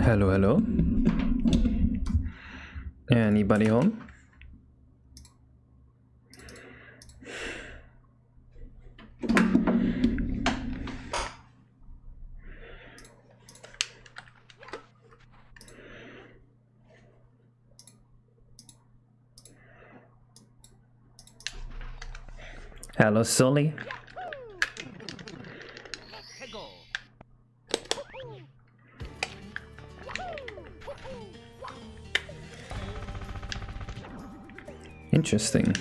Hello, hello. Anybody home? Hello, Sully. Interesting.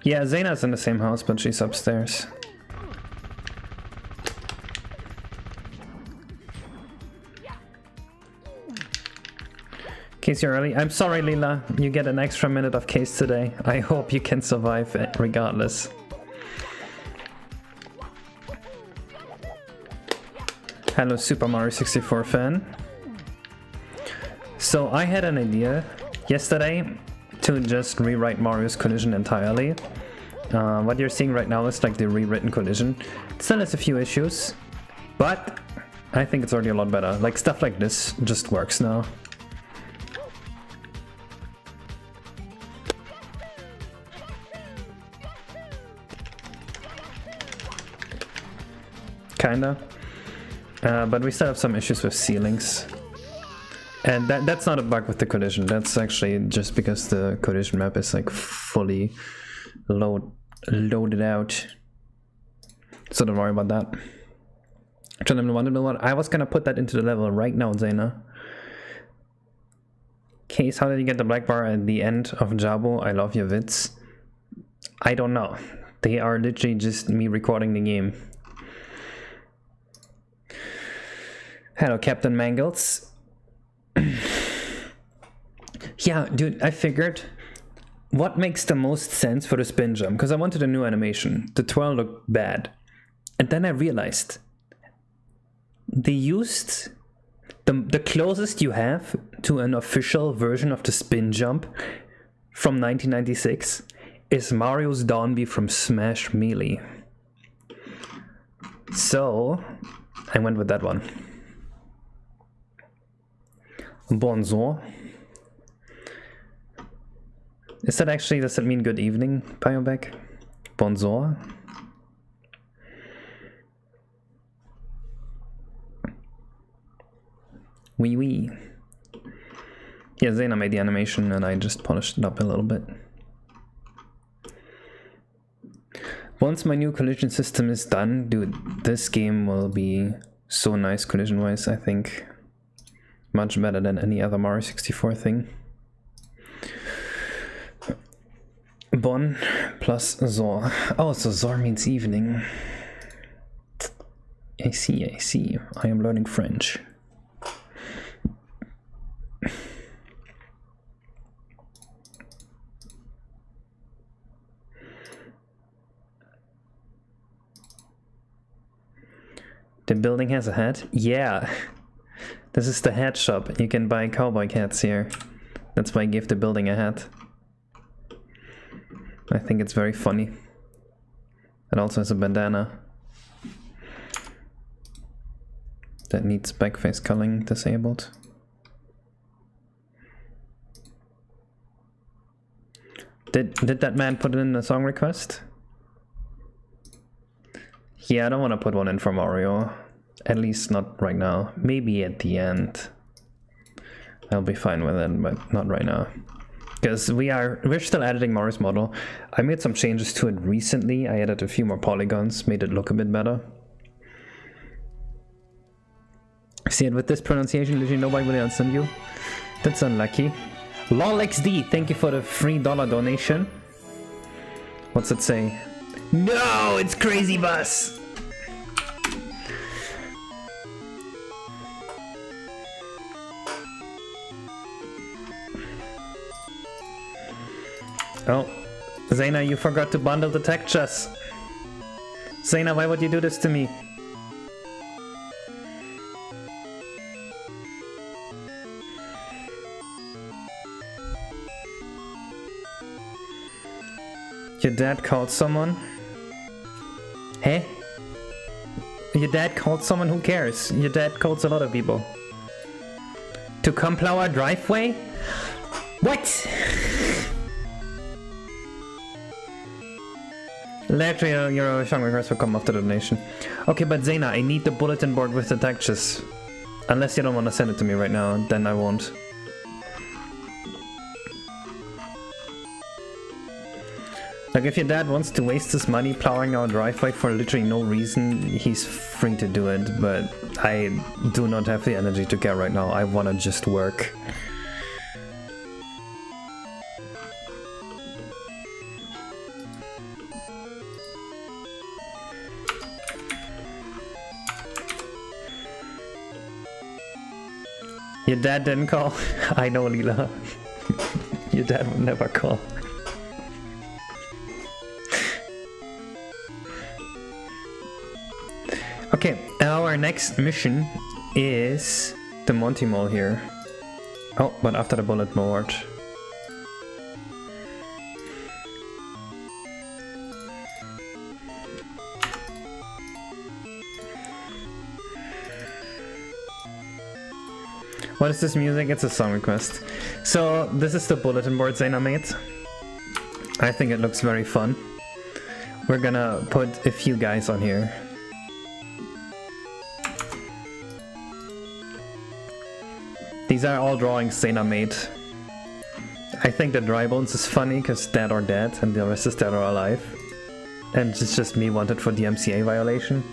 Yeah, Zaina's in the same house, but she's upstairs. Case you're early. I'm sorry, Leela. You get an extra minute of case today. I hope you can survive it regardless. Hello, Super Mario 64 fan. So I had an idea yesterday to just rewrite Mario's collision entirely. What you're seeing right now is like the rewritten collision. It still has a few issues, but I think it's already a lot better. Like stuff like this just works now. Kinda. But we still have some issues with ceilings. And that's not a bug with the collision, that's actually just because the collision map is like fully loaded out. So don't worry about that. I was gonna put that into the level right now, Zaina. Case, how did you get the black bar at the end of Jabo? I love your vids. I don't know. They are literally just me recording the game. Hello, Captain Mangles. Yeah, dude, I figured what makes the most sense for the spin jump, because I wanted a new animation. The twirl looked bad. And then I realized they used the closest you have to an official version of the spin jump from 1996 is Mario's Downbeat from Smash Melee. So I went with that one. Bonjour. Is that actually, does that mean good evening, Bioback? Bonjour. Oui, oui. Yeah, Zaina made the animation and I just polished it up a little bit. Once my new collision system is done, dude, this game will be so nice collision-wise, I think. Much better than any other Mario 64 thing. Bon plus Zor. Oh, so Zor means evening. I see, I see. I am learning French. The building has a hat? Yeah. This is the hat shop. You can buy cowboy hats here. That's why I gave the building a hat. I think it's very funny. It also has a bandana that needs backface culling disabled. Did that man put it in the song request? Yeah, I don't want to put one in for Mario. At least not right now. Maybe at the end. I'll be fine with it, but not right now. Because we're still editing Mario's model. I made some changes to it recently. I added a few more polygons, made it look a bit better. See, it with this pronunciation, literally nobody will understand you. That's unlucky. LolXD, thank you for the $3 donation. What's it say? No, it's Crazy Bus! Oh, Zaina, you forgot to bundle the textures. Zaina, why would you do this to me? Your dad called someone? Hey? Your dad called someone, who cares? Your dad calls a lot of people. To come plow our driveway? What? Later, your song request will come after the donation. Okay, but Zayna, I need the bulletin board with the textures. Unless you don't want to send it to me right now, then I won't. Like, if your dad wants to waste his money plowing our driveway for literally no reason, he's free to do it, but I do not have the energy to care right now. I wanna just work. Your dad didn't call? I know, Leela. Your dad would never call. Okay, our next mission is the Monty Mall here. Oh, but after the bullet board. What is this music? It's a song request. So this is the bulletin board Zayna made. I think it looks very fun. We're gonna put a few guys on here. These are all drawings Zayna made. I think the dry bones is funny because dead or dead and the rest is dead or alive. And it's just me wanted for DMCA violation.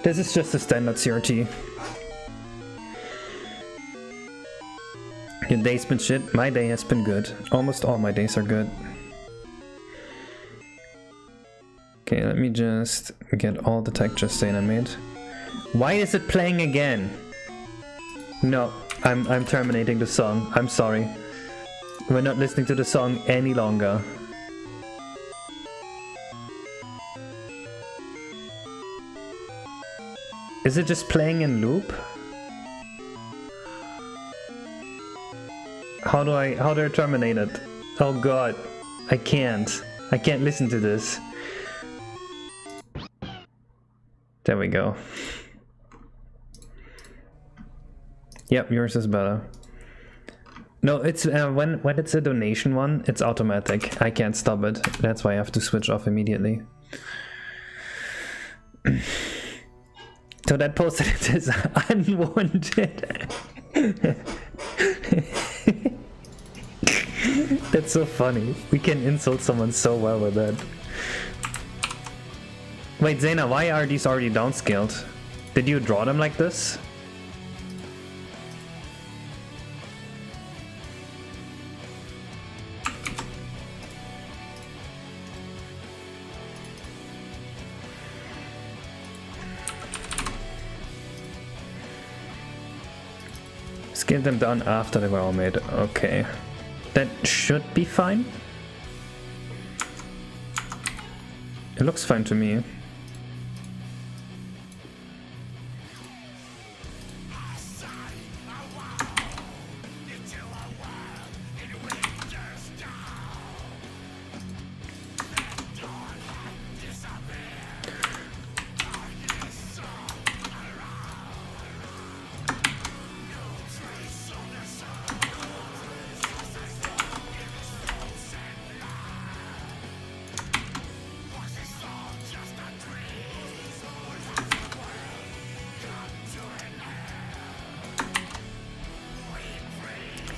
This is just a standard CRT. Your day's been shit. My day has been good. Almost all my days are good. Okay, let me just get all the textures Zayna made. Why is it playing again? No, I'm terminating the song. I'm sorry. We're not listening to the song any longer. Is it just playing in loop? How do I terminate it? Oh god, I can't listen to this. There we go. Yep, yours is better. No, it's when it's a donation one, it's automatic. I can't stop it. That's why I have to switch off immediately. So that post it is unwanted. That's so funny. We can insult someone so well with that. Wait, Zayna, why are these already downscaled? Did you draw them like this? Scale them down after they were all made. Okay. That should be fine. It looks fine to me.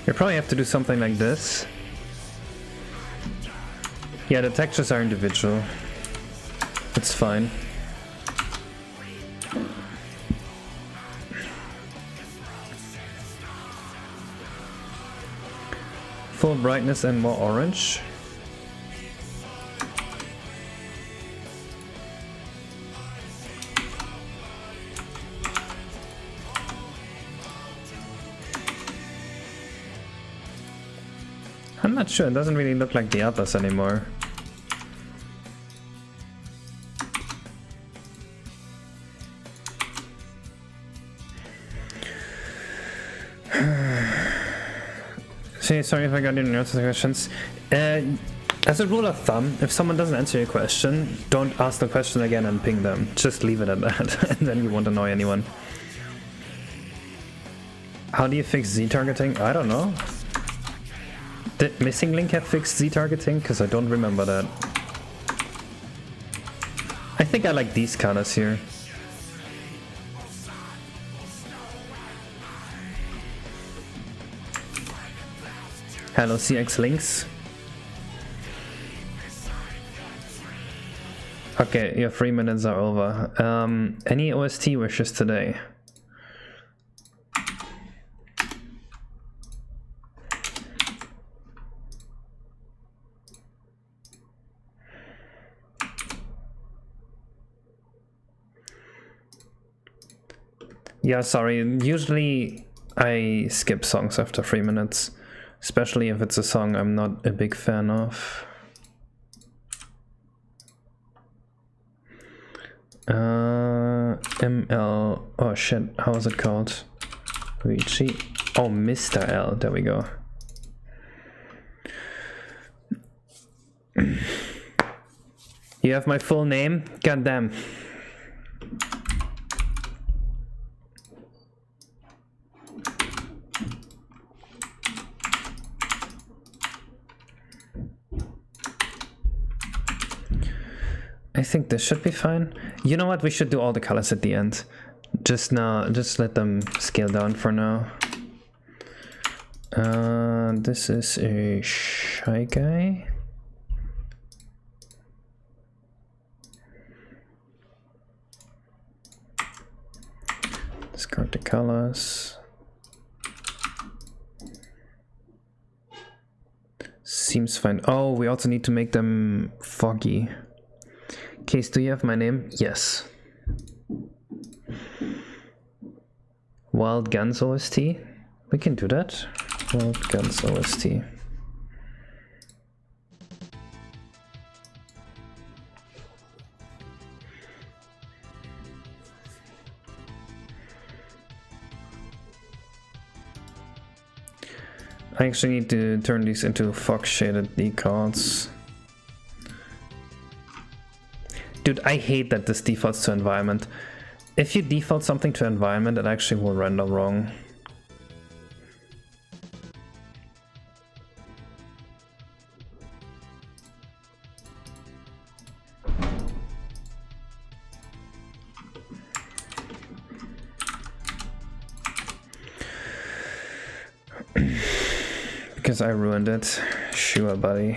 You probably have to do something like this. Yeah, the textures are individual. It's fine. Full brightness and more orange. I'm not sure, it doesn't really look like the others anymore. Sorry if I got your notes questions. As a rule of thumb, if someone doesn't answer your question, don't ask the question again and ping them. Just leave it at that, and then you won't annoy anyone. How do you fix Z-targeting? I don't know. Did Missing Link have fixed Z-targeting? Because I don't remember that. I think I like these colors here. Hello CX Links. Okay, your 3 minutes are over. Any OST wishes today? Yeah, sorry, usually I skip songs after 3 minutes, especially if it's a song I'm not a big fan of. ML, oh shit, how is it called? Richie, oh, Mr. L, there we go. You have my full name? Goddamn. I think this should be fine. You know what? We should do all the colors at the end. Just let them scale down for now. This is a Shy Guy. Discard the colors. Seems fine. Oh, we also need to make them foggy. Case, do you have my name? Yes. Wild Guns OST? We can do that. Wild Guns OST. I actually need to turn these into fog shaded decals. Dude, I hate that this defaults to environment. If you default something to environment, it actually will render wrong. Because I ruined it. Sure, buddy.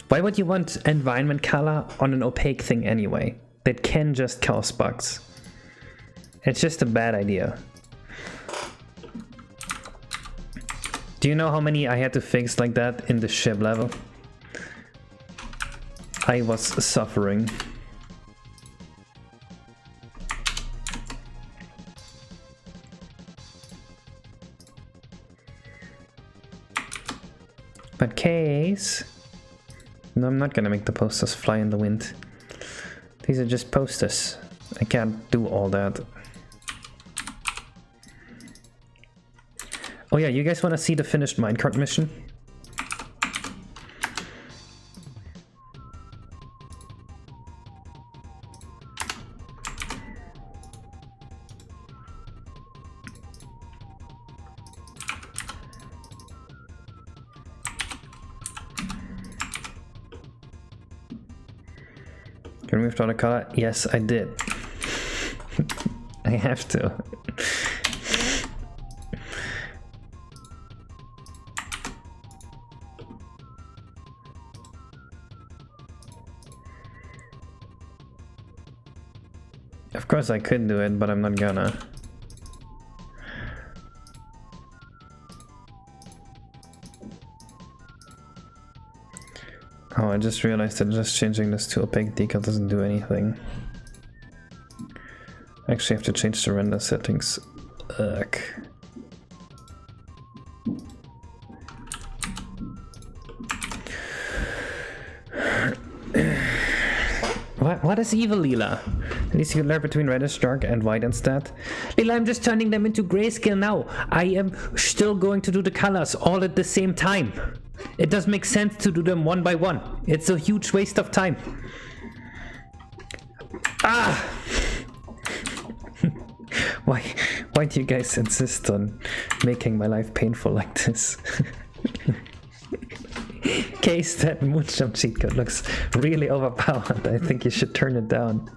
Why would you want environment color on an opaque thing anyway? That can just cause bugs. It's just a bad idea. Do you know how many I had to fix like that in the ship level? I was suffering. But Case... No, I'm not gonna make the posters fly in the wind. These are just posters. I can't do all that. Oh yeah, you guys wanna see the finished minecart mission? You removed all the color? Yes, I did. I have to. Of course I could do it, but I'm not gonna. Oh, I just realized that just changing this to opaque decal doesn't do anything. I actually have to change the render settings. Ugh. What? What is evil, Leela? At least you can learn between reddish, dark, and white instead. Leela, I'm just turning them into grayscale now. I am still going to do the colors all at the same time. It does make sense to do them one by one. It's a huge waste of time. Ah! Why do you guys insist on making my life painful like this? Case that moonshot cheat code looks really overpowered. I think you should turn it down.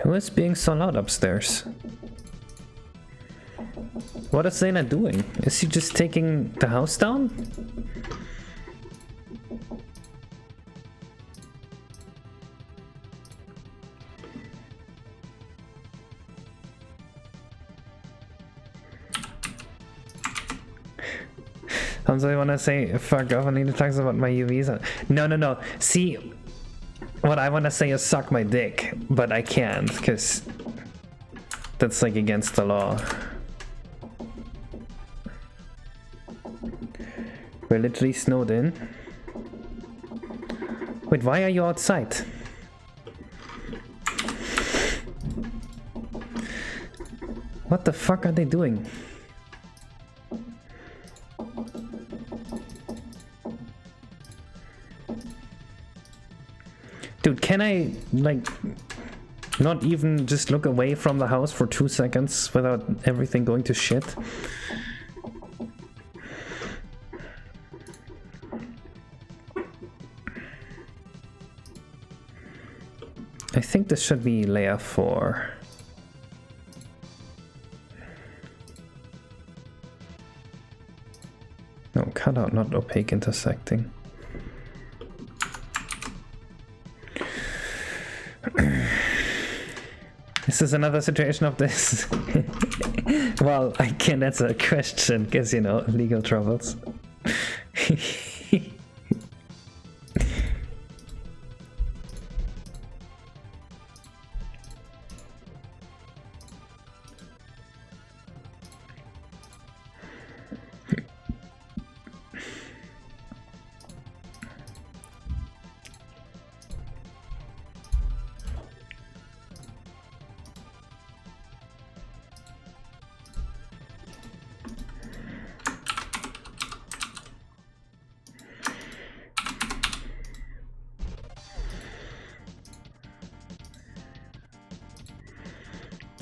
Who is being so loud upstairs? What is Zayna doing? Is he just taking the house down? I want to say, fuck off, I need to talk about my UVs. No. See, what I want to say is suck my dick, but I can't, because that's like against the law. We're literally snowed in. Wait, why are you outside? What the fuck are they doing? Dude, can I, like, not even just look away from the house for 2 seconds without everything going to shit? I think this should be layer 4. No, cutout, not opaque intersecting. This is another situation of this. Well, I can't answer a question because, you know, legal troubles.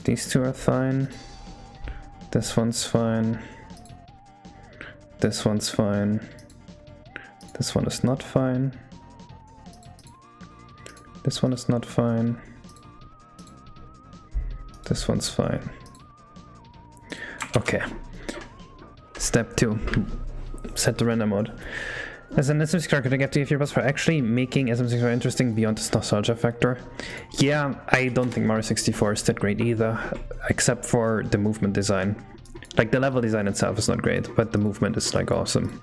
These two are fine. This one's fine. This one's fine. This one is not fine. This one is not fine. This one's fine. Okay. Step 2. Set the render mode. As an SM64, could I get the feedback for actually making SM64 interesting beyond this nostalgia factor? Yeah, I don't think Mario 64 is that great either, except for the movement design. Like, the level design itself is not great, but the movement is, like, awesome.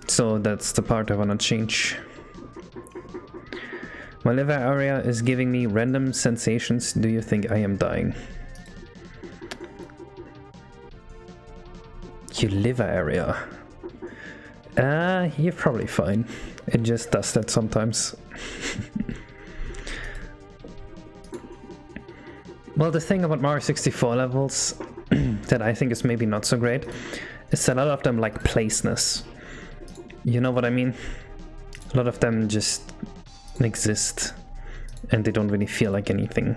So that's the part I want to change. My liver area is giving me random sensations. Do you think I am dying? Your liver area. You're probably fine. It just does that sometimes. Well, the thing about Mario 64 levels that I think is maybe not so great is that a lot of them like placeness. You know what I mean? A lot of them just exist and they don't really feel like anything.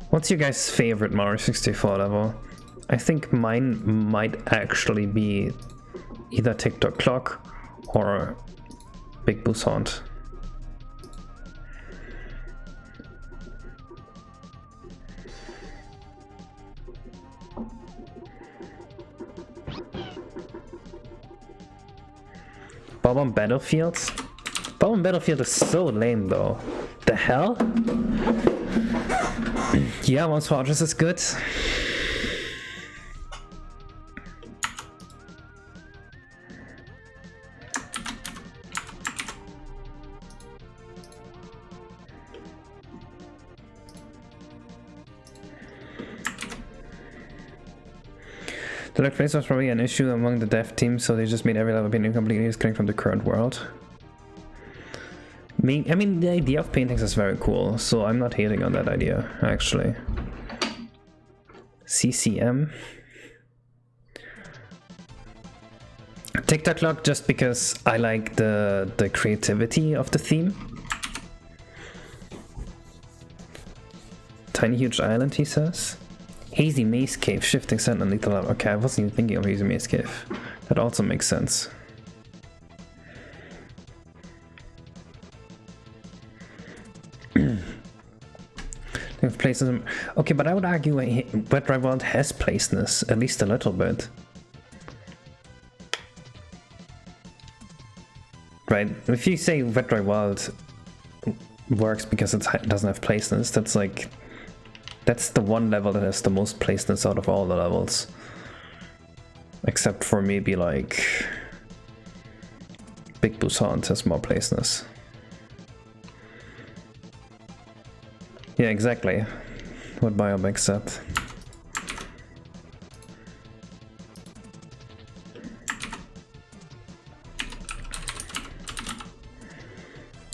What's your guys' favorite Mario 64 level? I think mine might actually be either TikTok Clock or Big Boo's Haunt. Bomb Battlefield? Bomb Battlefield is so lame though. The hell? Yeah, Once Fortress is good. The lag phase was probably an issue among the dev team, so they just made every level painting completely disconnect from the current world. I mean, the idea of paintings is very cool, so I'm not hating on that idea, actually. CCM. TikTok clock, just because I like the creativity of the theme. Tiny Huge Island, he says. Hazy Maze Cave, Shifting Sand and Lethal Lava. Okay, I wasn't even thinking of Hazy Maze Cave. That also makes sense. Places. Okay, but I would argue Wet Dry Wild has placeness, at least a little bit. Right? If you say Wet Dry Wild works because it doesn't have placeness, that's like... That's the one level that has the most placeness out of all the levels. Except for maybe like... Big Busan has more placeness. Yeah, exactly. What Biobank said.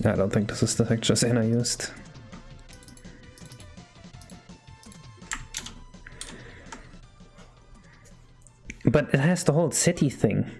I don't think this is the texture scene I used. But it has the whole city thing.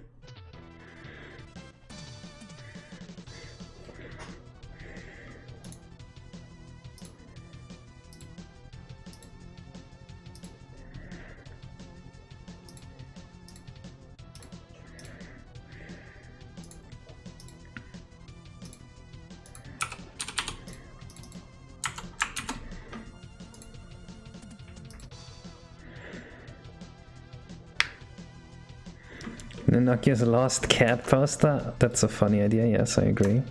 Nokia's Lost Cat poster? That's a funny idea, yes, I agree.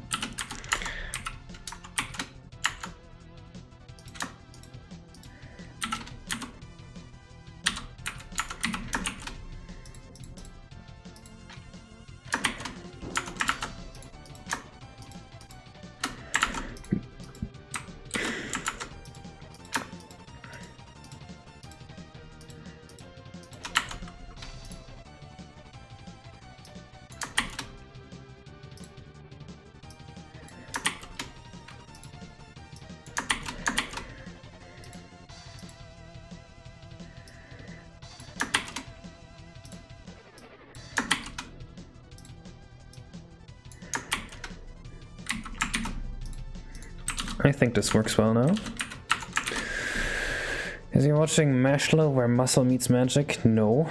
I think this works well now. Is he watching Mashlo where muscle meets magic? No.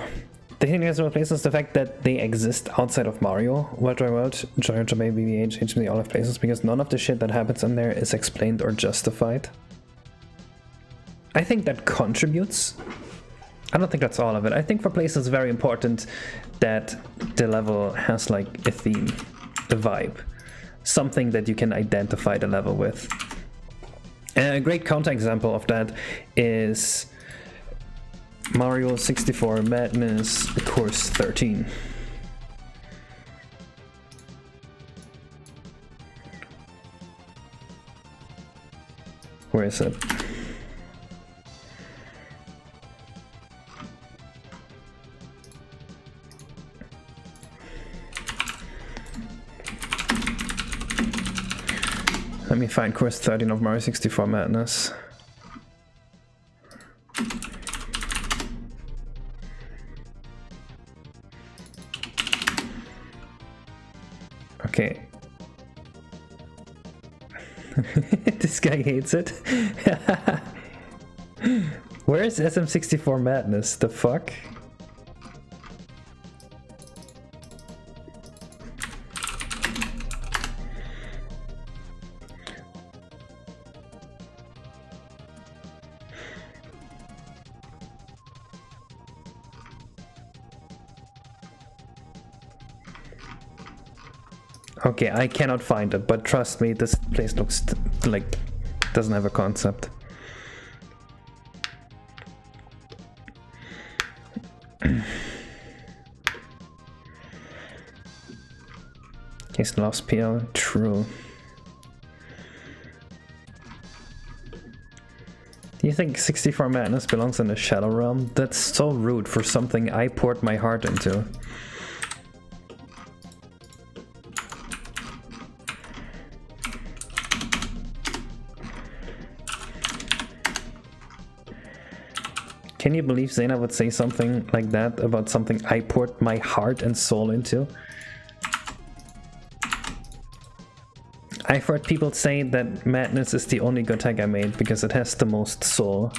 The thing that replaces the fact that they exist outside of Mario, World Dry World, Joy Jabay, BBH, HMD, all of places, because none of the shit that happens in there is explained or justified. I think that contributes. I don't think that's all of it. I think for places it's very important that the level has like a theme, a vibe, something that you can identify the level with. A great counterexample of that is Mario 64 Madness Course 13. Where is it? Let me find Course 13 of Mario 64 Madness. Okay. This guy hates it. Where is SM64 Madness? The fuck? Okay, I cannot find it, but trust me, this place looks like doesn't have a concept. He's lost PL, true. Do you think 64 Madness belongs in the Shadow Realm? That's so rude for something I poured my heart into. Can you believe Zena would say something like that about something I poured my heart and soul into? I've heard people say that Madness is the only good tag I made because it has the most soul.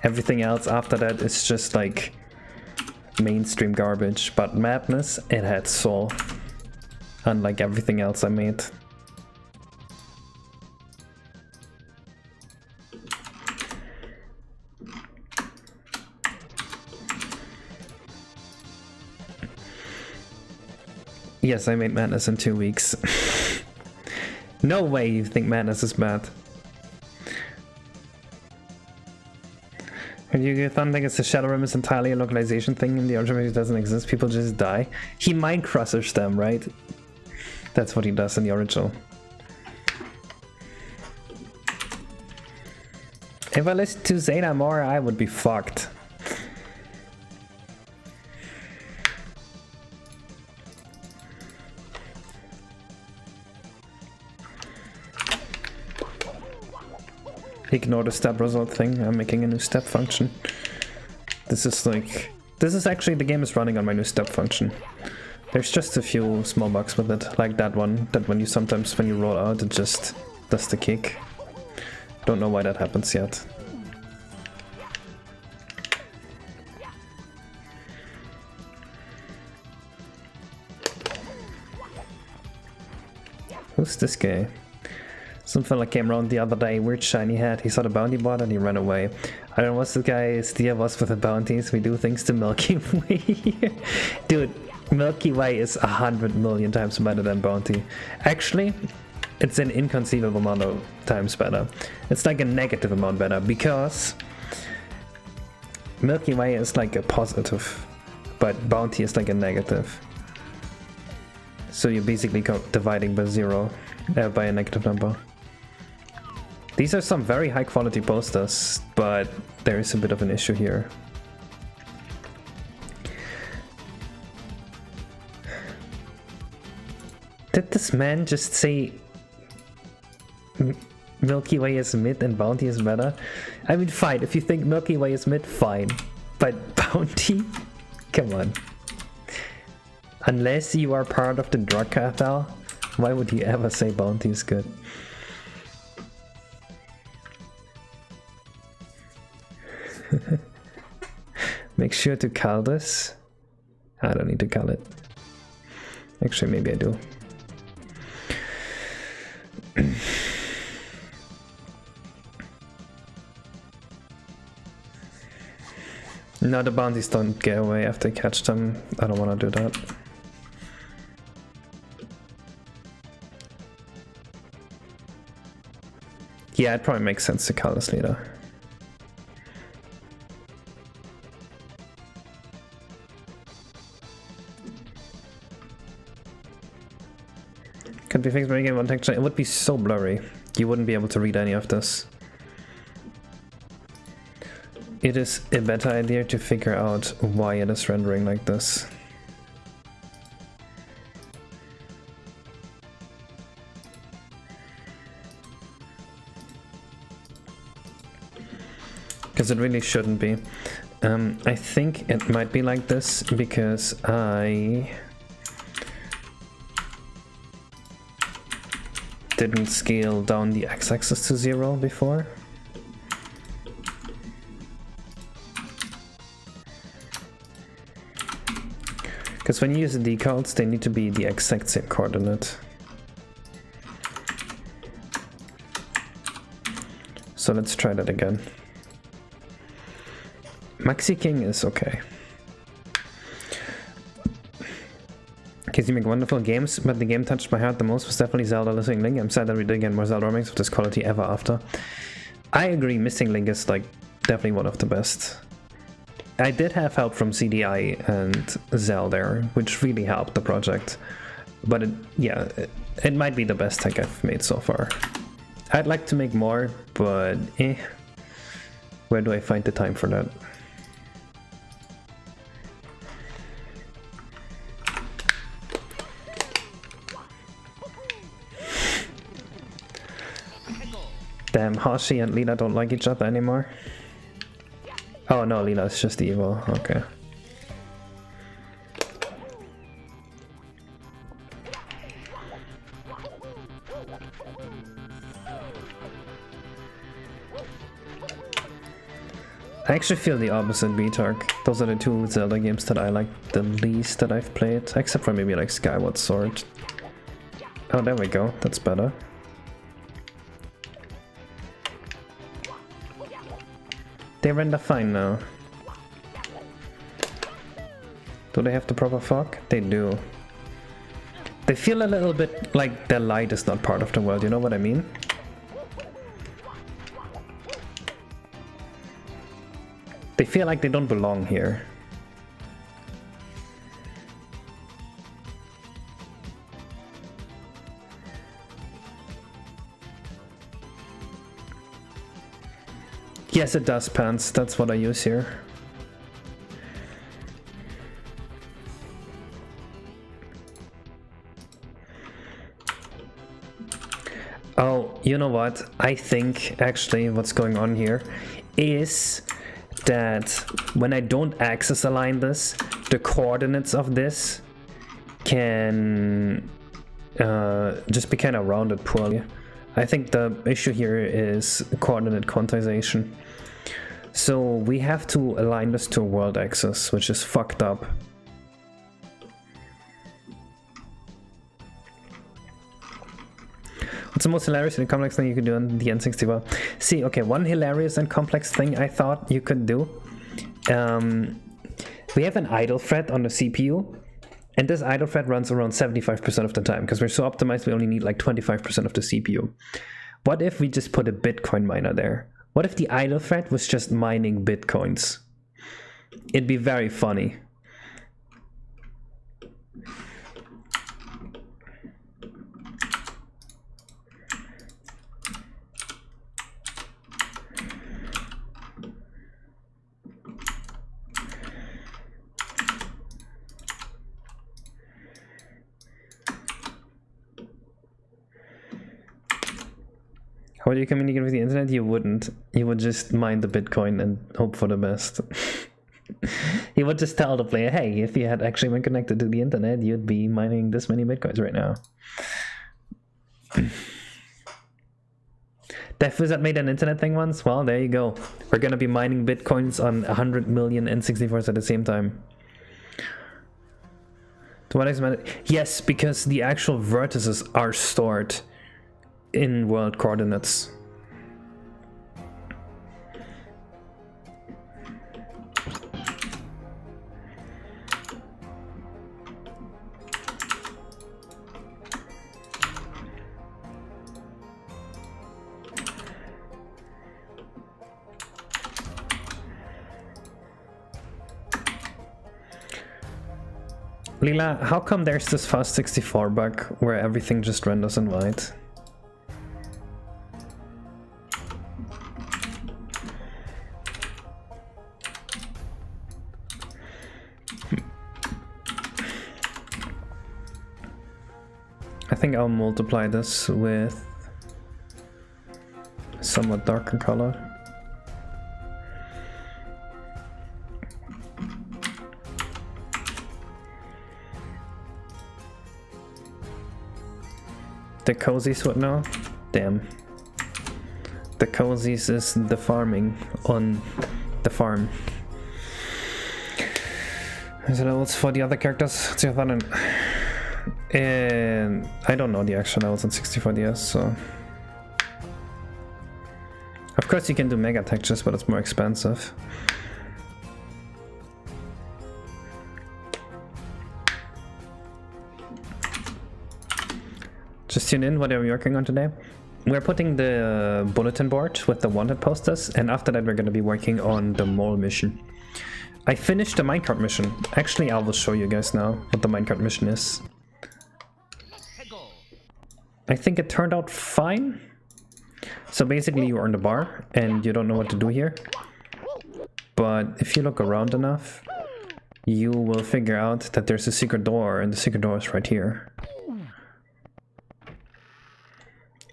Everything else after that is just like mainstream garbage, but Madness, it had soul. Unlike everything else I made. Yes, I made Madness in 2 weeks. No way you think Madness is bad. And you think it's the Shadow Realm is entirely a localization thing and the original doesn't exist, people just die? He mind crushers them, right? That's what he does in the original. If I listened to Zeta more, I would be fucked. Ignore the step result thing, I'm making a new step function. This is actually, the game is running on my new step function. There's just a few small bugs with it, like that one, that when you sometimes, when you roll out, it just does the kick. Don't know why that happens yet. Who's this guy? Some fella came around the other day, weird shiny hat, he saw the bounty bot and he ran away. I don't know what's the guy's deal was with the bounties, we do things to Milky Way. Dude, Milky Way is 100 million times better than bounty. Actually, it's an inconceivable amount of times better. It's like a negative amount better, because Milky Way is like a positive, but bounty is like a negative. So you're basically dividing by zero, by a negative number. These are some very high quality posters, but there is a bit of an issue here. Did this man just say Milky Way is mid and bounty is better? I mean, fine, if you think Milky Way is mid, fine. But bounty? Come on. Unless you are part of the drug cartel, why would you ever say bounty is good? Make sure to cull this. I don't need to cull it. Actually, maybe I do. No, the bounties don't get away after I catch them. I don't want to do that. Yeah, it probably makes sense to cull this later. Could be fixed by getting one texture. It would be so blurry. You wouldn't be able to read any of this. It is a better idea to figure out why it is rendering like this. Because it really shouldn't be. I think it might be like this because I didn't scale down the x-axis to 0 before. Because when you use the decals, they need to be the exact same coordinate. So let's try that again. Maxi King is okay. Kids, you make wonderful games, but the game touched my heart the most was definitely Zelda Missing Link. I'm sad that we didn't get more Zelda remakes of this quality ever after. I agree, Missing Link is like definitely one of the best. I did have help from CDI and Zelda, which really helped the project. But it might be the best tech I've made so far. I'd like to make more, but where do I find the time for that? Damn, Hashi and Lila don't like each other anymore. Oh no, Lila is just evil. Okay. I actually feel the opposite, B-Tark. Those are the two Zelda games that I like the least that I've played, except for maybe like Skyward Sword. Oh, there we go. That's better. They render fine now. Do they have the proper fog? They do. They feel a little bit like their light is not part of the world, you know what I mean? They feel like they don't belong here. Yes, it does, Pants. That's what I use here. Oh, you know what? I think actually what's going on here is that when I don't axis align this, the coordinates of this can just be kind of rounded poorly. I think the issue here is coordinate quantization. So we have to align this to a world axis, which is fucked up. What's the most hilarious and complex thing you could do on the N64? See, okay, one hilarious and complex thing I thought you could do. We have an idle thread on the CPU, and this idle thread runs around 75% of the time, because we're so optimized we only need like 25% of the CPU. What if we just put a Bitcoin miner there? What if the idle thread was just mining Bitcoins? It'd be very funny. How would you communicate with the internet? You wouldn't. You would just mine the Bitcoin and hope for the best. You would just tell the player, hey, if you had actually been connected to the internet, you'd be mining this many Bitcoins right now. DevWizard made an internet thing once? Well, there you go. We're gonna be mining Bitcoins on 100 million N64s at the same time. To what extent? Yes, because the actual vertices are stored in world coordinates. Lila, how come there's this FAST64 bug where everything just renders in white? I think I'll multiply this with somewhat darker color. The cozies would know? Damn. The cozies is the farming on the farm. Is it levels for the other characters? What's your thought on? And I don't know the actual levels on 64DS, so. Of course you can do mega textures, but it's more expensive. Just tune in. What are we working on today? We're putting the bulletin board with the wanted posters, and after that we're going to be working on the mole mission. I finished the minecart mission. Actually, I will show you guys now what the minecart mission is. I think it turned out fine. So basically you are in the bar and you don't know what to do here. But if you look around enough, you will figure out that there's a secret door, and the secret door is right here.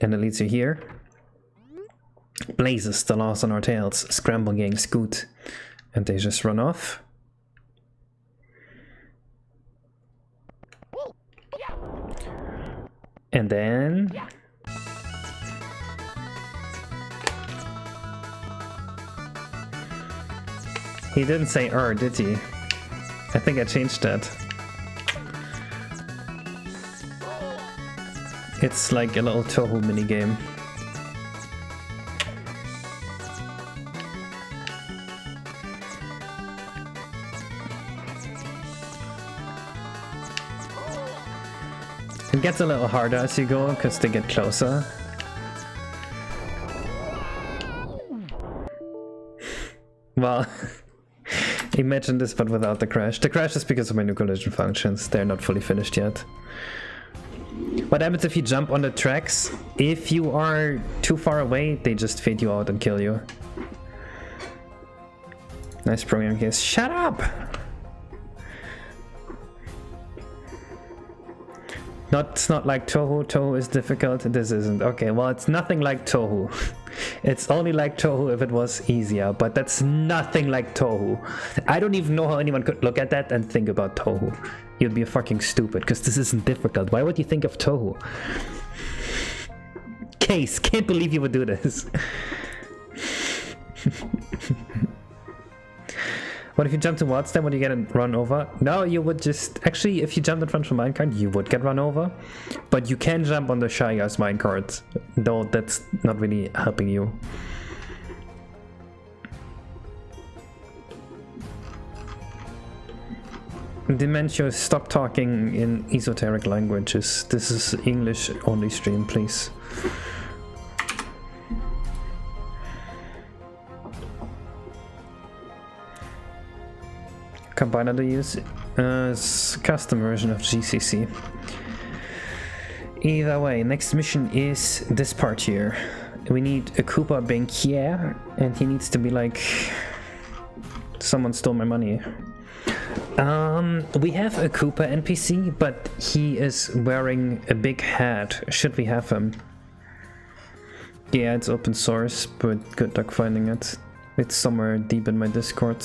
And it leads you here. Blazes, the laws on our tails. Scramble gang, scoot. And they just run off. And then... he didn't say did he? I think I changed that. It's like a little Toho minigame. It gets a little harder as you go, because they get closer. Well, imagine this but without the crash. The crash is because of my new collision functions. They're not fully finished yet. What happens if you jump on the tracks? If you are too far away, they just fade you out and kill you. Nice program case. Shut up! It's not like Toho. Toho is difficult. This isn't. Okay, well, it's nothing like Toho. It's only like Toho if it was easier, but that's nothing like Toho. I don't even know how anyone could look at that and think about Toho. You'd be fucking stupid, because this isn't difficult. Why would you think of Toho? Case, can't believe you would do this. What if you jump towards them? Would you get run over? No, you would just... Actually, if you jumped in front of a minecart, you would get run over. But you can jump on the Shy Guys minecart, though that's not really helping you. Dementio, stop talking in esoteric languages. This is English only stream, please. Compiler to use custom version of GCC. Either way, next mission is this part here. We need a Koopa Bankier, and he needs to be like... Someone stole my money. We have a Koopa NPC, but he is wearing a big hat. Should we have him? Yeah, it's open source, but good luck finding it. It's somewhere deep in my Discord.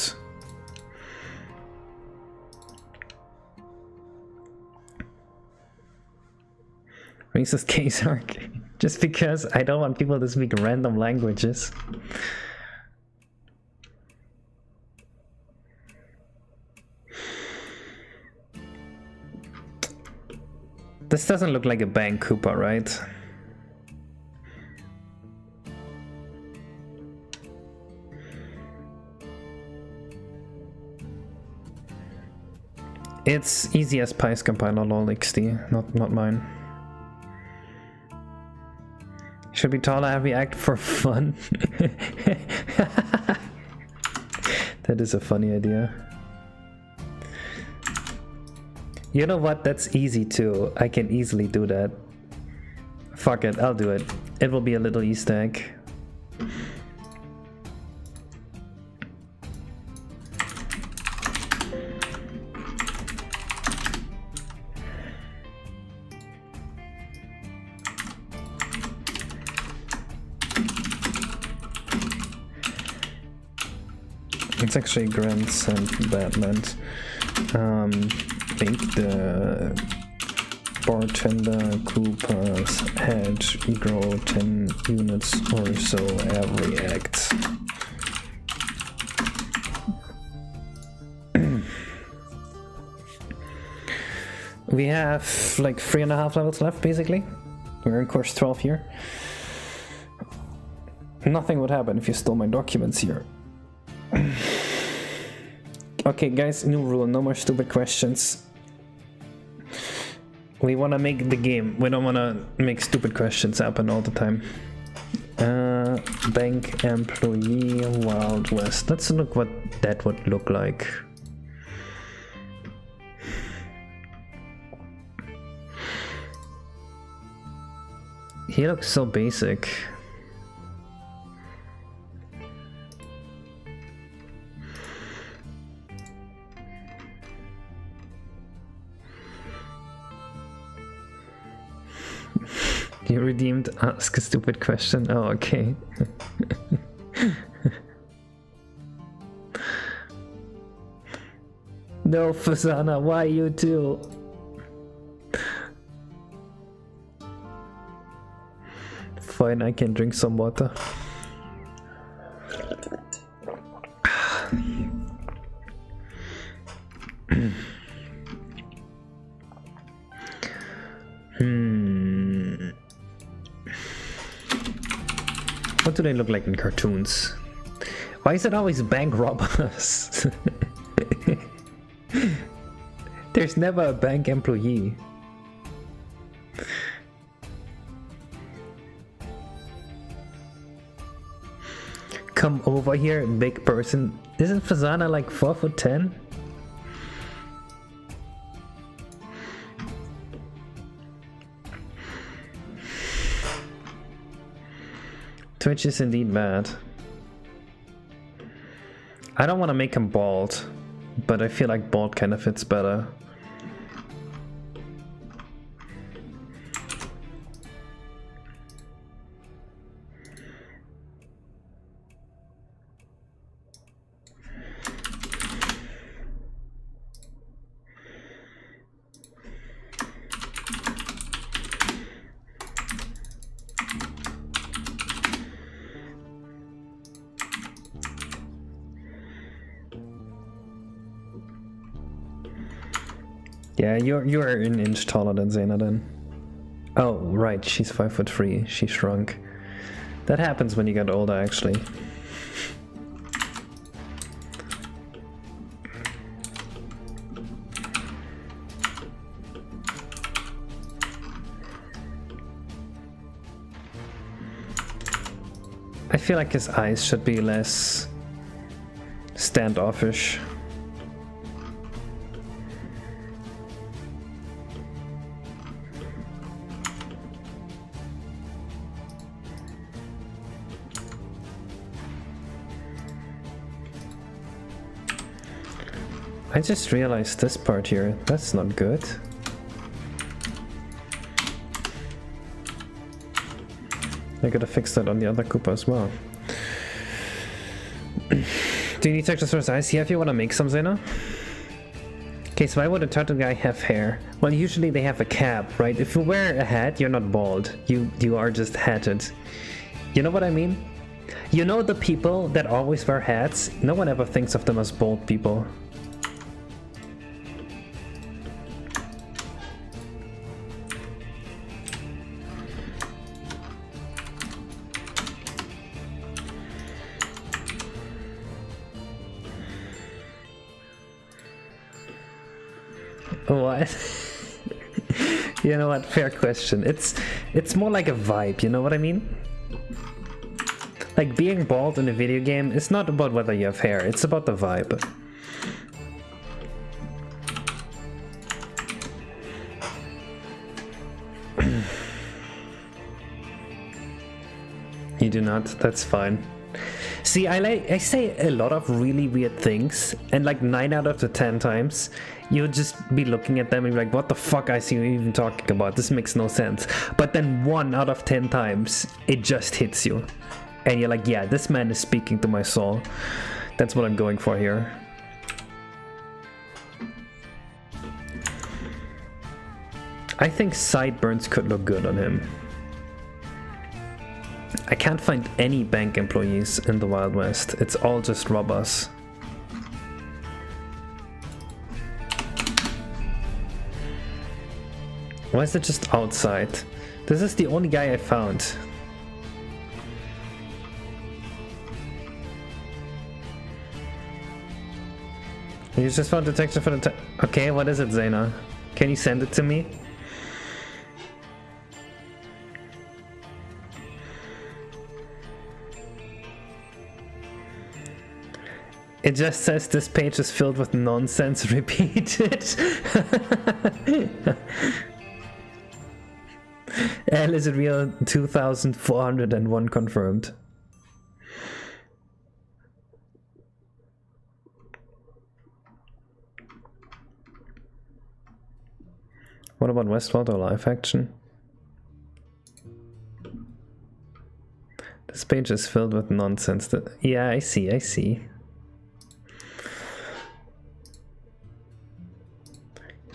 Racist case arc. Just because I don't want people to speak random languages. This doesn't look like a Bank Koopa, right? It's easy as Pies compiler lol XD, not mine. Should be taller, heavy act for fun. That is a funny idea. You know what? That's easy too. I can easily do that. Fuck it, I'll do it. It will be a little Easter egg. It's actually Grants and Batman. I think the bartender Koopa's head grow 10 units or so every act. We have like 3.5 levels left basically. We're in course 12 here. Nothing would happen if you stole my documents here. Okay guys, new rule, no more stupid questions. We want to make the game. We don't want to make stupid questions happen all the time. Bank employee Wild West. Let's look what that would look like. He looks so basic. You redeemed ask a stupid question. Oh, okay. No, Fasana, why you too? Fine, I can drink some water. What do they look like in cartoons? Why is it always bank robbers? There's never a bank employee. Come over here, big person. Isn't Fazana like 4'10"? Twitch is indeed bad. I don't want to make him bald, but I feel like bald kind of fits better. Yeah, you're an inch taller than Zena then. Oh, right, she's 5'3". She shrunk. That happens when you get older, actually. I feel like his eyes should be less standoffish. I just realized this part here, that's not good. I gotta fix that on the other Koopa as well. Do you need texture source eyes? Yeah, if you want to make some, Zena. Okay, so why would a turtle guy have hair? Well, usually they have a cap, right? If you wear a hat, you're not bald. You are just hatted. You know what I mean? You know the people that always wear hats? No one ever thinks of them as bald people. What? You know what? Fair question. It's more like a vibe, you know what I mean? Like being bald in a video game, it's not about whether you have hair, it's about the vibe. You do not? That's fine. See, I say a lot of really weird things, and like 9 out of the 10 times, you'll just be looking at them and be like, what the fuck are you even talking about? This makes no sense. But then 1 out of 10 times, it just hits you. And you're like, yeah, this man is speaking to my soul. That's what I'm going for here. I think sideburns could look good on him. I can't find any bank employees in the Wild West. It's all just robbers. Why is it just outside? This is the only guy I found. You just found the texture for the okay, what is it, Zena? Can you send it to me? It just says this page is filled with nonsense repeated. L is it real? 2,401 confirmed. What about Westworld or live action? This page is filled with nonsense. Yeah, I see, I see.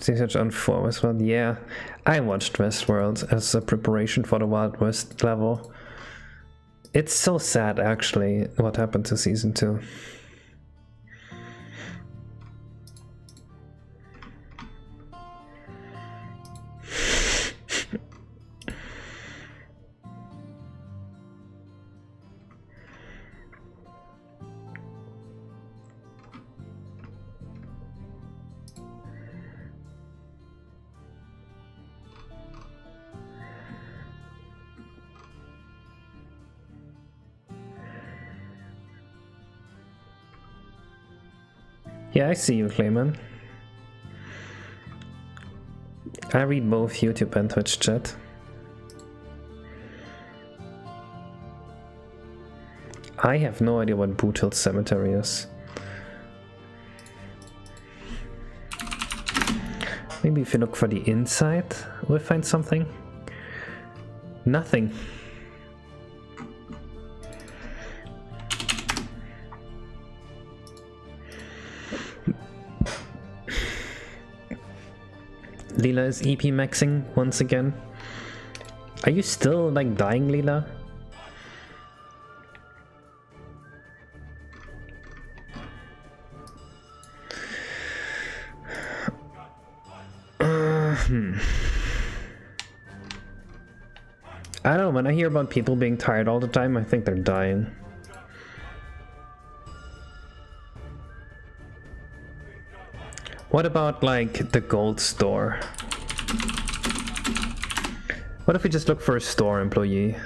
Research on 4 Westworld. Yeah, I watched Westworld as a preparation for the Wild West level. It's so sad, actually, what happened to season 2. Yeah, I see you, Clayman. I read both YouTube and Twitch chat. I have no idea what Boot Hill Cemetery is. Maybe if you look for the inside, we'll find something. Nothing. Leela is EP maxing once again. Are you still like dying, Leela? I don't know, when I hear about people being tired all the time, I think they're dying. What about like the gold store? What if we just look for a store employee?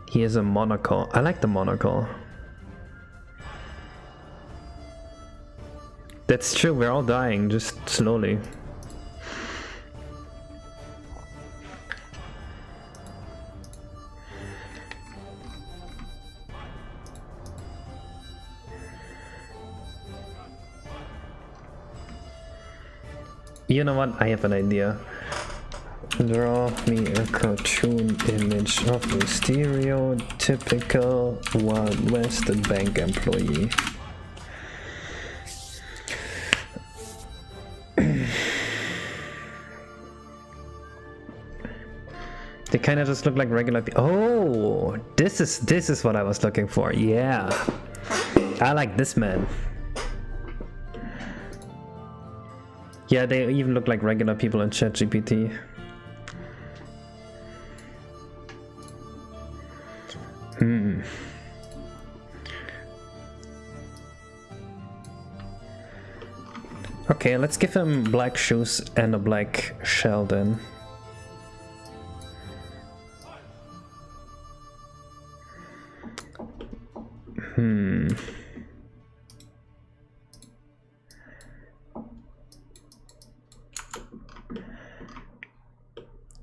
He has a monocle. I like the monocle. That's true, we're all dying, just slowly. You know what? I have an idea. Draw me a cartoon image of a stereotypical Wild West bank employee. They kind of just look like regular people. Oh, this is what I was looking for. Yeah, I like this man. Yeah, they even look like regular people in ChatGPT. Okay, let's give him black shoes and a black shell then.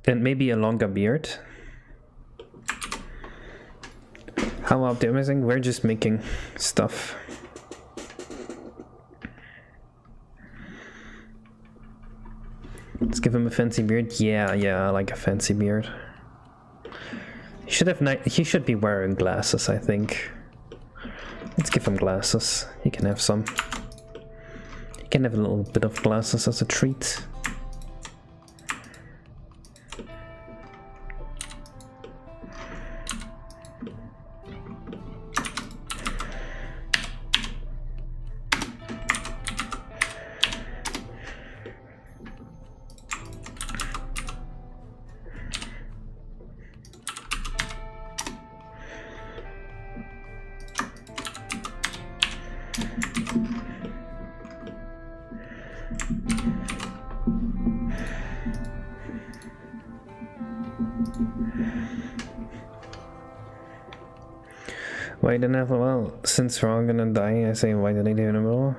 And maybe a longer beard. How optimizing? We're just making stuff. Let's give him a fancy beard. Yeah, I like a fancy beard. He should be wearing glasses, I think. Let's give him glasses. He can have some. He can have a little bit of glasses as a treat. Why didn't I? Well, since we're all gonna die, I say why did I do in the middle?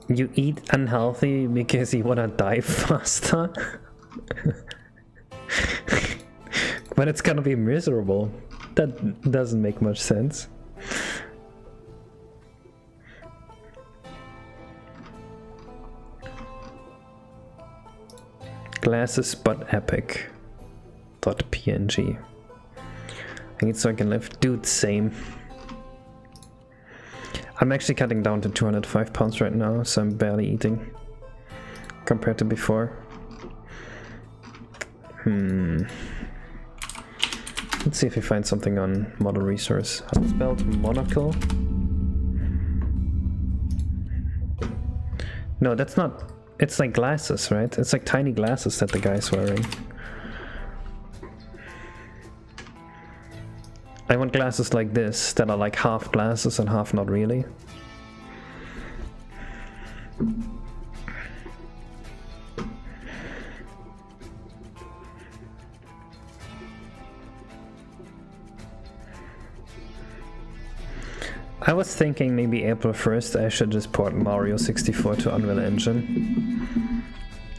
You eat unhealthy because you wanna die faster? But it's gonna be miserable. That doesn't make much sense. Glasses but epic. .png. I need so I can live. Dude, same. I'm actually cutting down to 205 pounds right now, so I'm barely eating compared to before. Let's see if we find something on model resource. How to spell monocle? No, that's not. It's like glasses, right? It's like tiny glasses that the guy's wearing. I want glasses like this that are like half glasses and half not really. I was thinking maybe April 1st I should just port Mario 64 to Unreal Engine.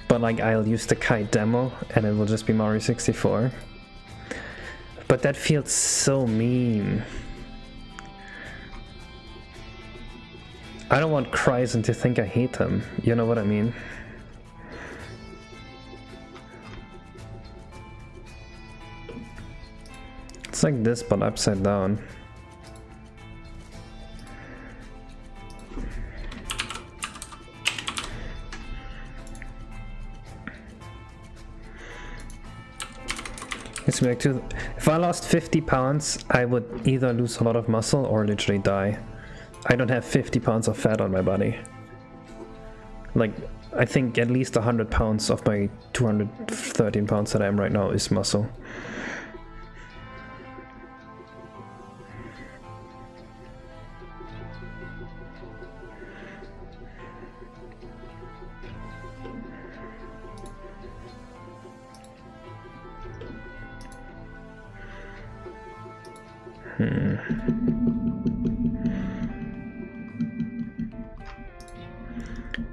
But like I'll use the kite demo and it will just be Mario 64. But that feels so mean. I don't want Kryzen to think I hate him, you know what I mean? It's like this but upside down. If I lost 50 pounds, I would either lose a lot of muscle or literally die. I don't have 50 pounds of fat on my body. Like, I think at least 100 pounds of my 213 pounds that I am right now is muscle.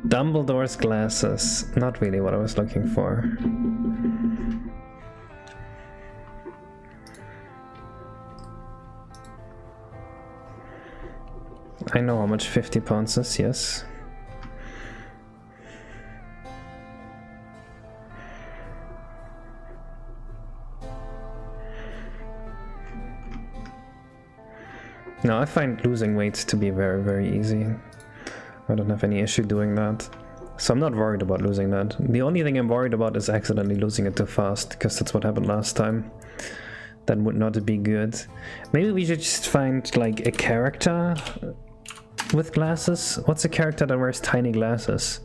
Dumbledore's glasses. Not really what I was looking for. I know how much 50 pounds is, yes. No, I find losing weight to be very, very easy. I don't have any issue doing that. So I'm not worried about losing that. The only thing I'm worried about is accidentally losing it too fast, because that's what happened last time. That would not be good. Maybe we should just find like a character with glasses. What's a character that wears tiny glasses?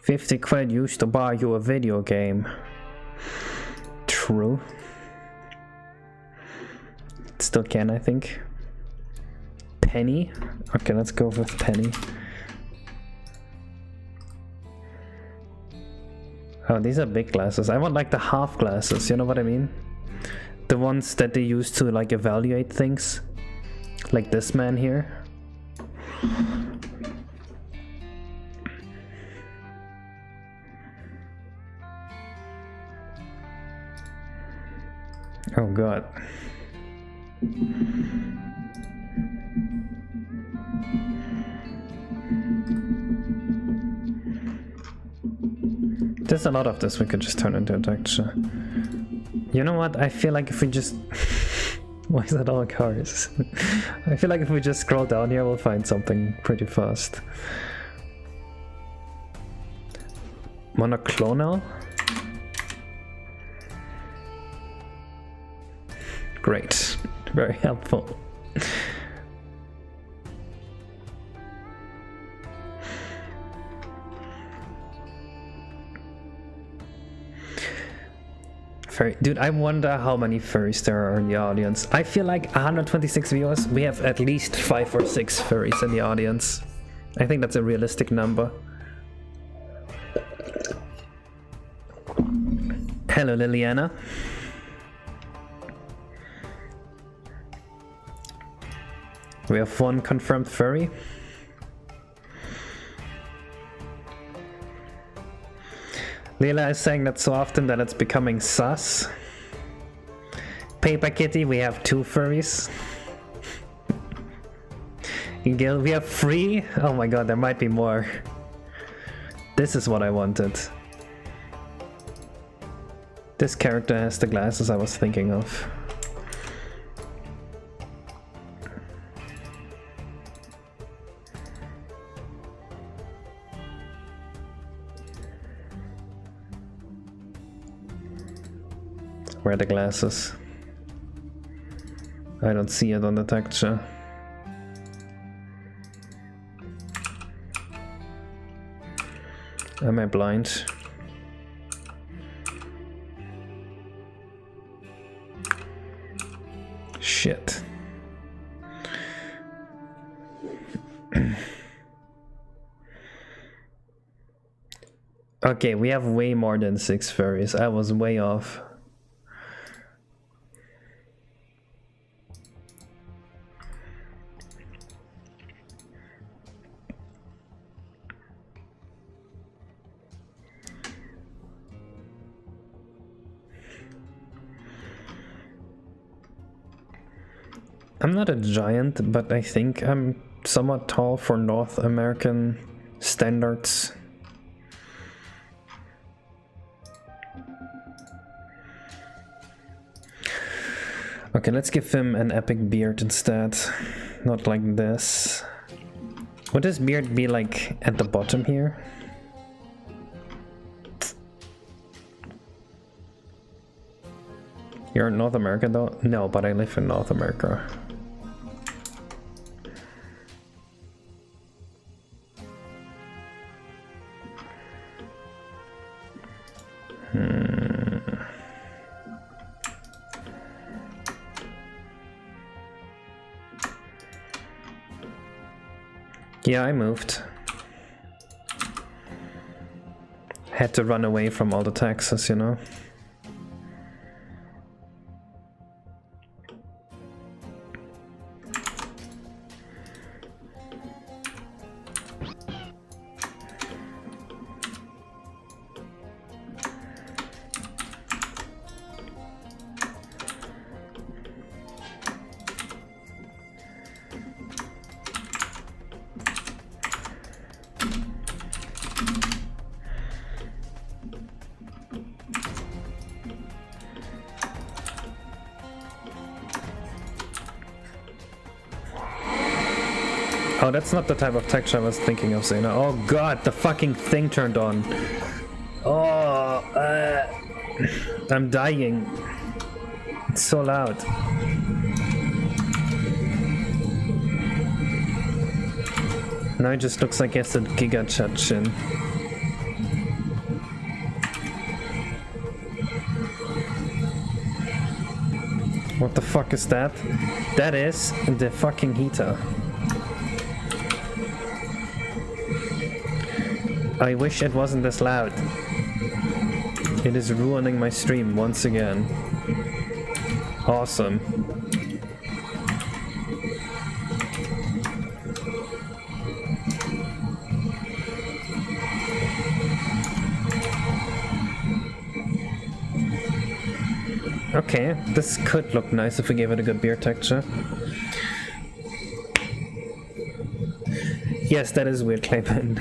£50 used to buy you a video game. True. Still can, I think. Penny? Okay, let's go with Penny. Oh, these are big glasses. I want like the half glasses, you know what I mean? The ones that they use to like evaluate things. Like this man here. Oh god. There's a lot of this we could just turn into a texture. You know what? I feel like if we just... Why is that all cars? I feel like if we just scroll down here, we'll find something pretty fast. Monoclonal? Great. Very helpful. Dude, I wonder how many furries there are in the audience. I feel like 126 viewers, we have at least 5 or 6 furries in the audience. I think that's a realistic number. Hello, Liliana. We have one confirmed furry. Leela is saying that so often that it's becoming sus. Paper Kitty, we have 2 furries. Gil, we have 3? Oh my god, there might be more. This is what I wanted. This character has the glasses I was thinking of. Where are the glasses? I don't see it on the texture. Am I blind? Shit. Okay, we have way more than 6 furries. I was way off. I'm not a giant, but I think I'm somewhat tall for North American standards. Okay, let's give him an epic beard instead. Not like this. Would his beard be like at the bottom here? You're in North America though? No, but I live in North America. Yeah, I moved. Had to run away from all the taxes, you know? Oh, that's not the type of texture I was thinking of, Zena. Oh god, the fucking thing turned on. Oh, I'm dying. It's so loud. Now it just looks like it's a Giga Chat chin. What the fuck is that? That is the fucking heater. I wish it wasn't this loud. It is ruining my stream once again. Awesome. Okay, this could look nice if we gave it a good beer texture. Yes, that is weird, Clayton.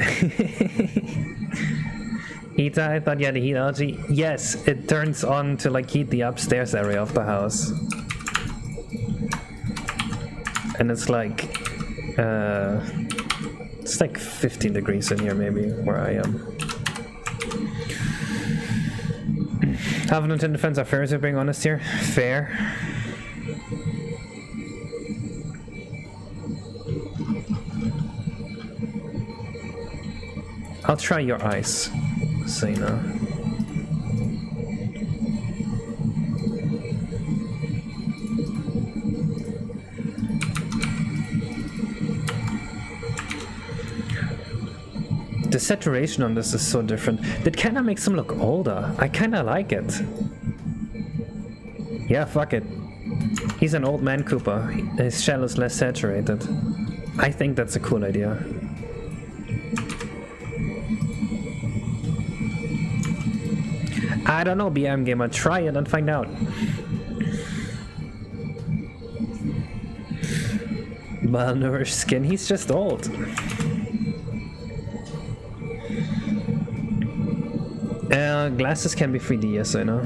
Heater, I thought you had a heat allergy. Yes, it turns on to like heat the upstairs area of the house. And it's like 15 degrees in here maybe, where I am. Covenant and Defense are fair, if being honest here. Fair. I'll try your eyes, Zena. saturation on this is so different. That kind of makes him look older. I kind of like it. Yeah, fuck it. He's an old man Cooper. His shell is less saturated. I think that's a cool idea. I don't know, BM Gamer. Try it and find out. Malnourished skin. He's just old. Glasses can be 3D, yes, I know.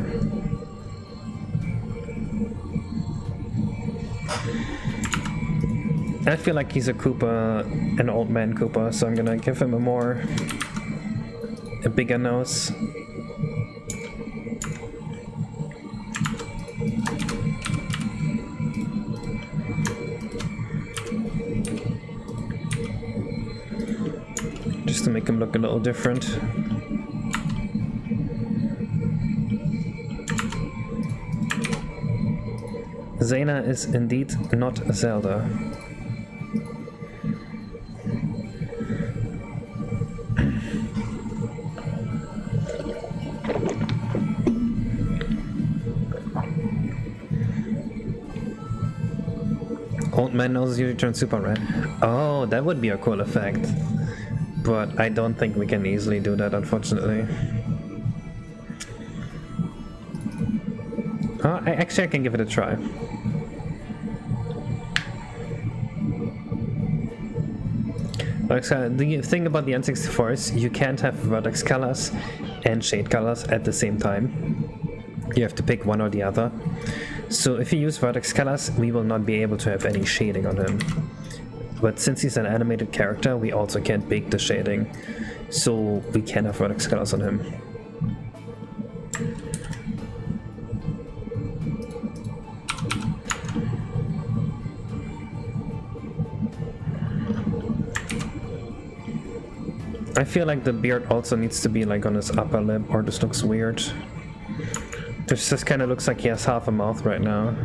I feel like he's a Koopa, an old man Koopa, so I'm gonna give him a bigger nose. Just to make him look a little different. Zayna is indeed not Zelda. Old man noses usually turn super red. Oh, that would be a cool effect. But I don't think we can easily do that, unfortunately. Oh, actually I can give it a try. The thing about the N64 is you can't have vertex colors and shade colors at the same time. You have to pick one or the other. So if you use vertex colors, we will not be able to have any shading on him. But since he's an animated character, we also can't bake the shading. So we can have vertex colors on him. I feel like the beard also needs to be like on his upper lip, or this looks weird. This just kind of looks like he has half a mouth right now.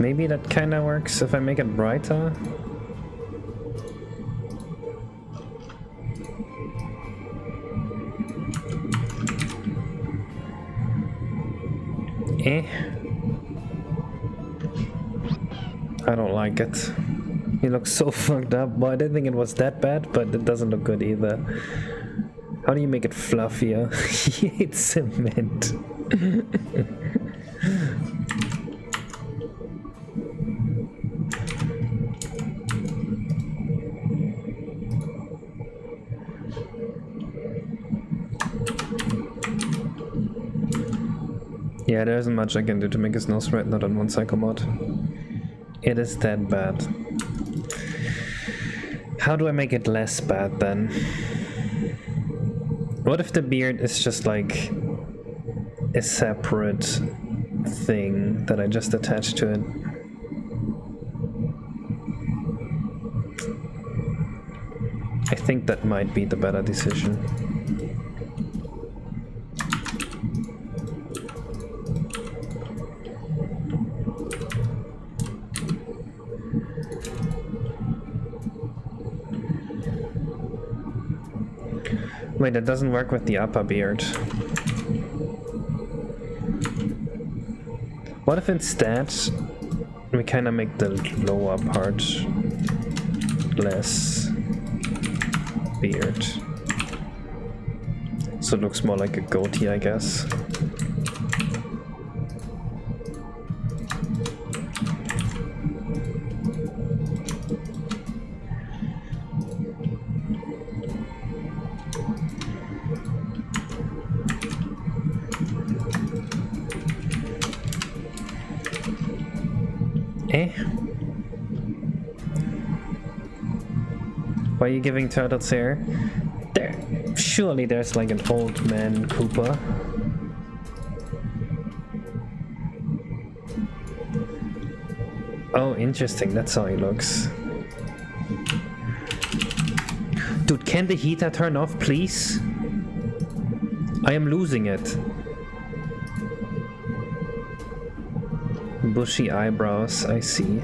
Maybe that kind of works if I make it brighter. I don't like it. He looks so fucked up. Well, I didn't think it was that bad, but it doesn't look good either. How do you make it fluffier? It's cement. Yeah, there isn't much I can do to make his nose red, not on one cycle mod. It is that bad. How do I make it less bad then? What if the beard is just like a separate thing that I just attach to it? I think that might be the better decision. Wait, that doesn't work with the upper beard. What if instead we kind of make the lower part less beard? So it looks more like a goatee, I guess. Why are you giving turtles hair? There. Surely there's like an old man Cooper. Oh, interesting, that's how he looks. Dude, can the heater turn off, please? I am losing it. Bushy eyebrows, I see.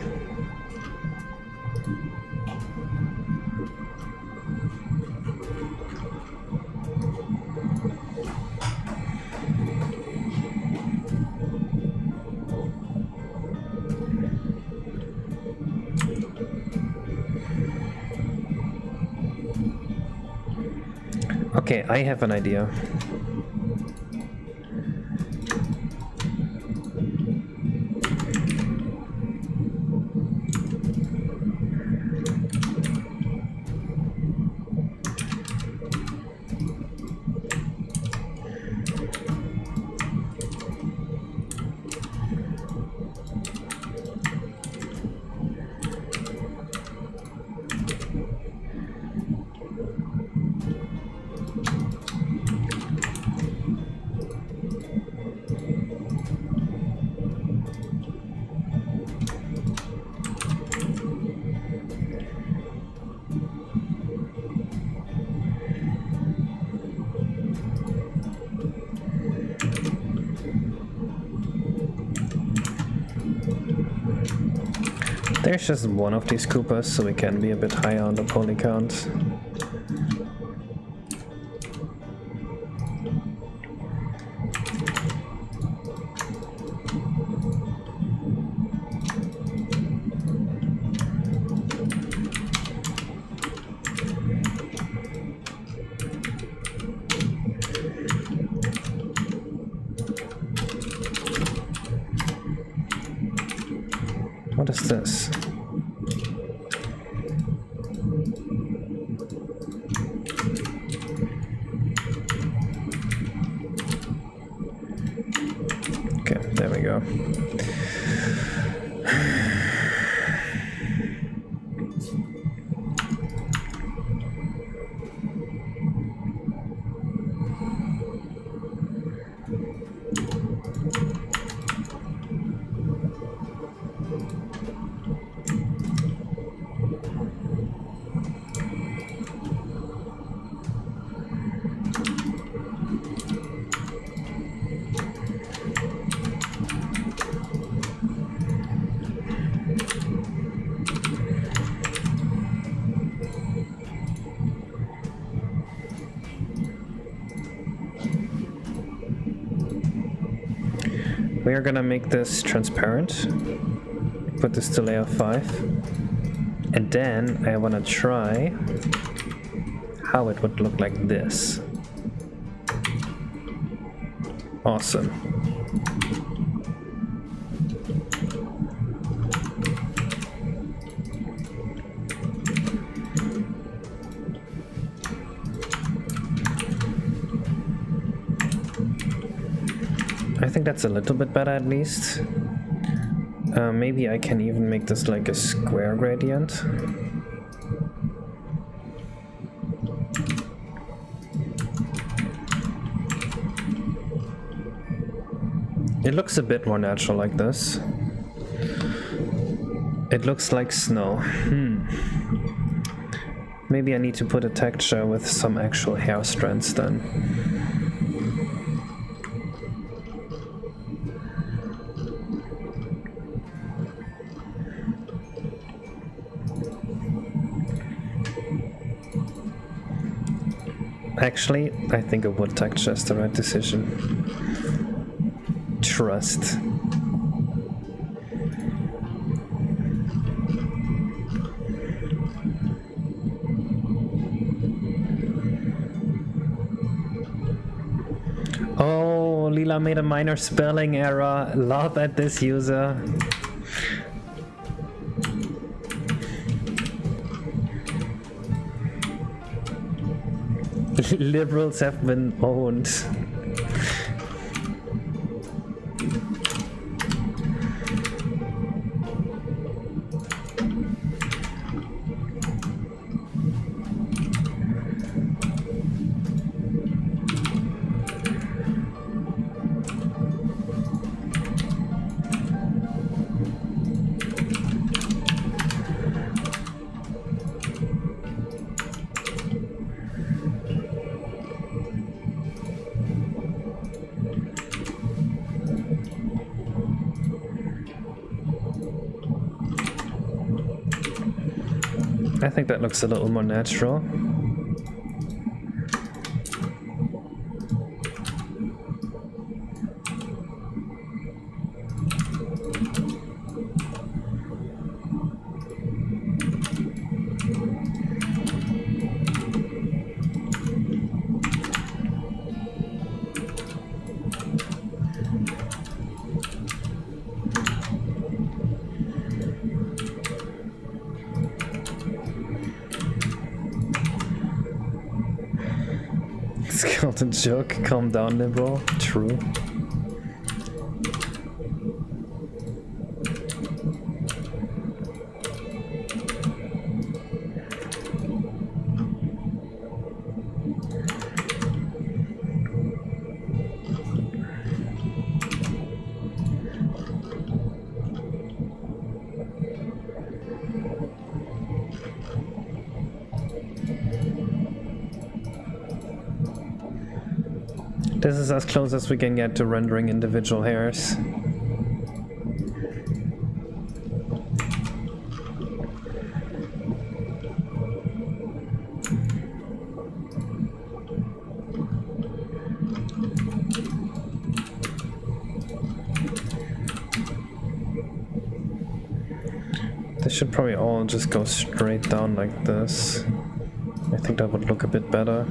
Okay, I have an idea. There's just one of these Coopers, so we can be a bit higher on the poly count. What is this? Okay, there we go. We are gonna make this transparent, put this to layer 5, and then I wanna try how it would look like this. Awesome. I think that's a little bit better at least. Maybe I can even make this like a square gradient. It looks a bit more natural like this. It looks like snow. Maybe I need to put a texture with some actual hair strands then. Actually, I think a wood texture is the right decision. Trust. Oh, Lila made a minor spelling error. Laugh at this user. Liberals have been owned. I think that looks a little more natural. Skeleton joke, calm down, liberal. True. This is as close as we can get to rendering individual hairs. This should probably all just go straight down like this. I think that would look a bit better.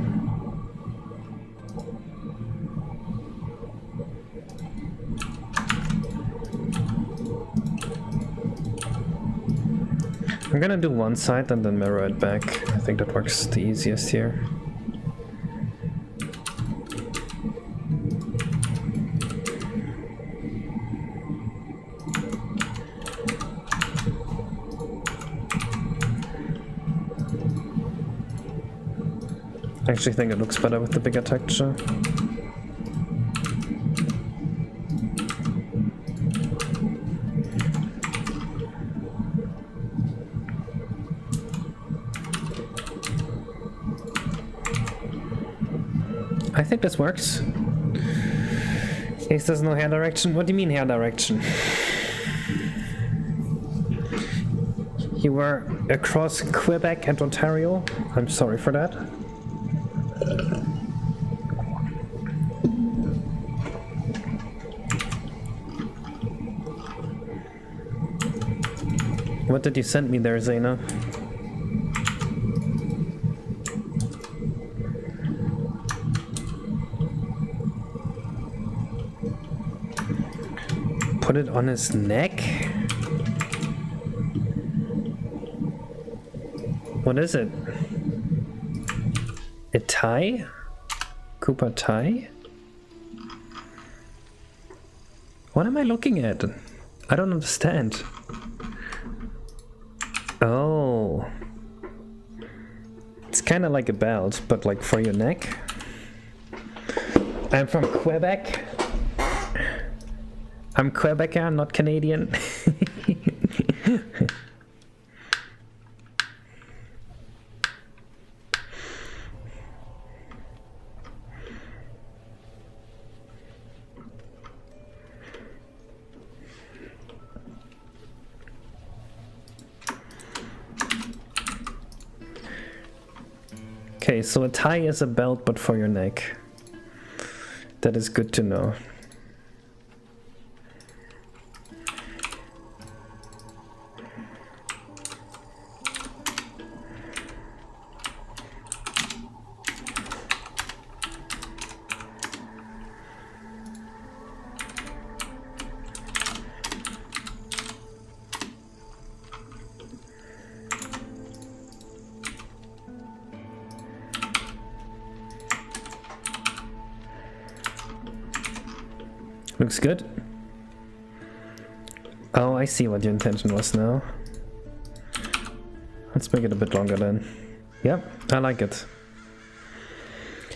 I'm gonna do one side and then mirror it back. I think that works the easiest here. I actually think it looks better with the bigger texture. I think this works. Ace does no hair direction. What do you mean hair direction? You were across Quebec and Ontario? I'm sorry for that. What did you send me there, Zayna? Put it on his neck? What is it? A tie? Cooper tie? What am I looking at? I don't understand. Oh. It's kind of like a belt, but like for your neck. I'm from Quebec. I'm Quebecer, not Canadian. Okay, so a tie is a belt, but for your neck. That is good to know. Looks good. Oh, I see what your intention was now. Let's make it a bit longer then. Yep, I like it.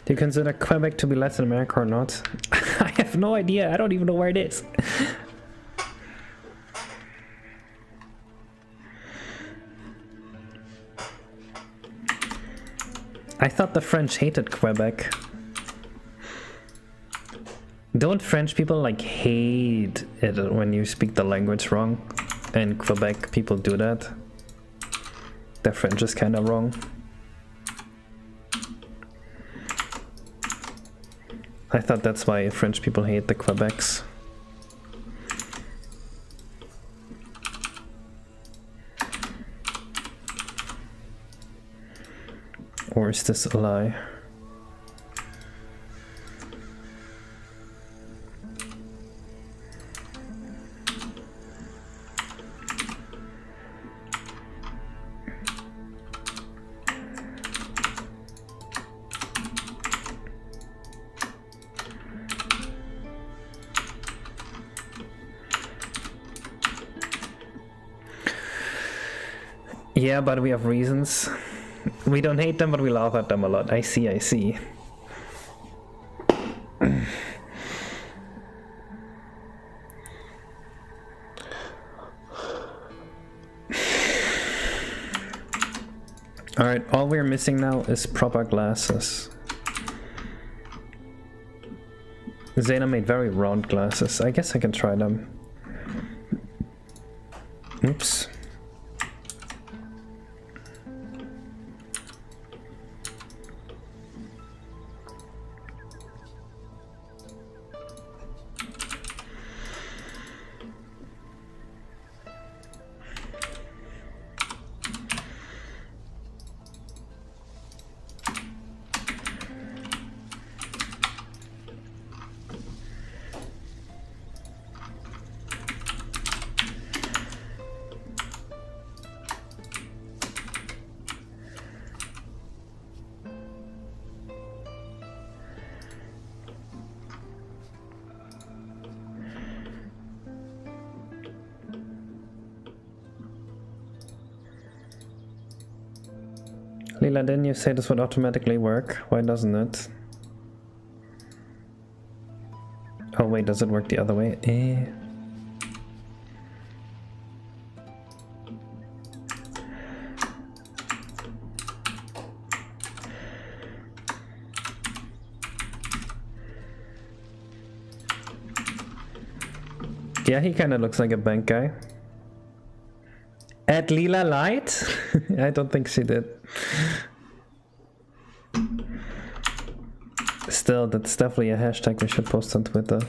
Do you consider Quebec to be Latin America or not? I have no idea. I don't even know where it is. I thought the French hated Quebec. Don't French people like hate it when you speak the language wrong? And Quebec people do that. their French is kind of wrong. I thought that's why French people hate the Quebecs. Or is this a lie? Yeah, but we have reasons. We don't hate them, but we laugh at them a lot. I see, I see. Alright, all we're missing now is proper glasses. Zena made very round glasses. I guess I can try them. Oops. Lila, didn't you say this would automatically work? Why doesn't it? Oh wait, does it work the other way? Yeah, he kind of looks like a bank guy. At Lila Light? I don't think she did. Still, that's definitely a hashtag we should post on Twitter.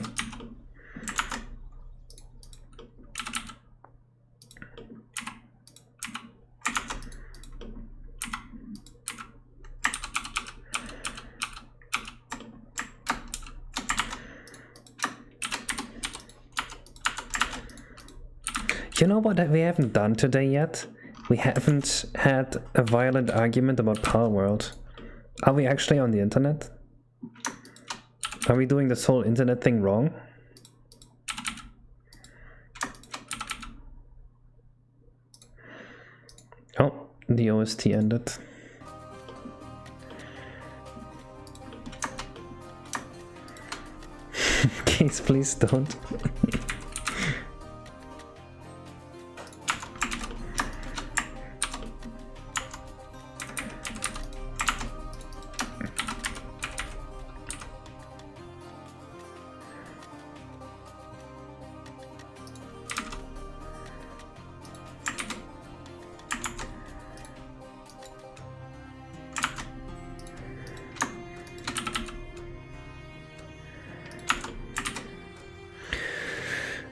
You know what we haven't done today yet? We haven't had a violent argument about Palworld. Are we actually on the internet? Are we doing this whole internet thing wrong? Oh, the OST ended. Case, please don't.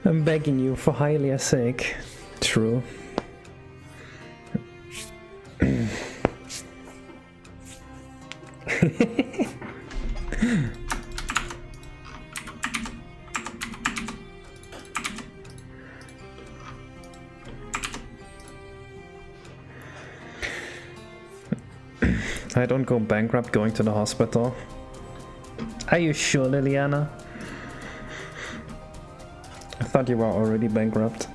I'm begging you for Hylia's sake. True. I don't go bankrupt going to the hospital. Are you sure, Liliana? I thought you were already bankrupt.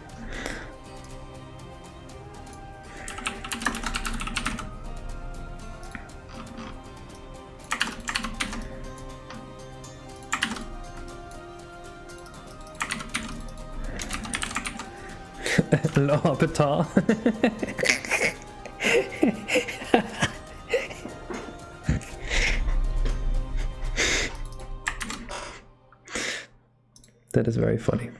L'Hôpital. That is very funny.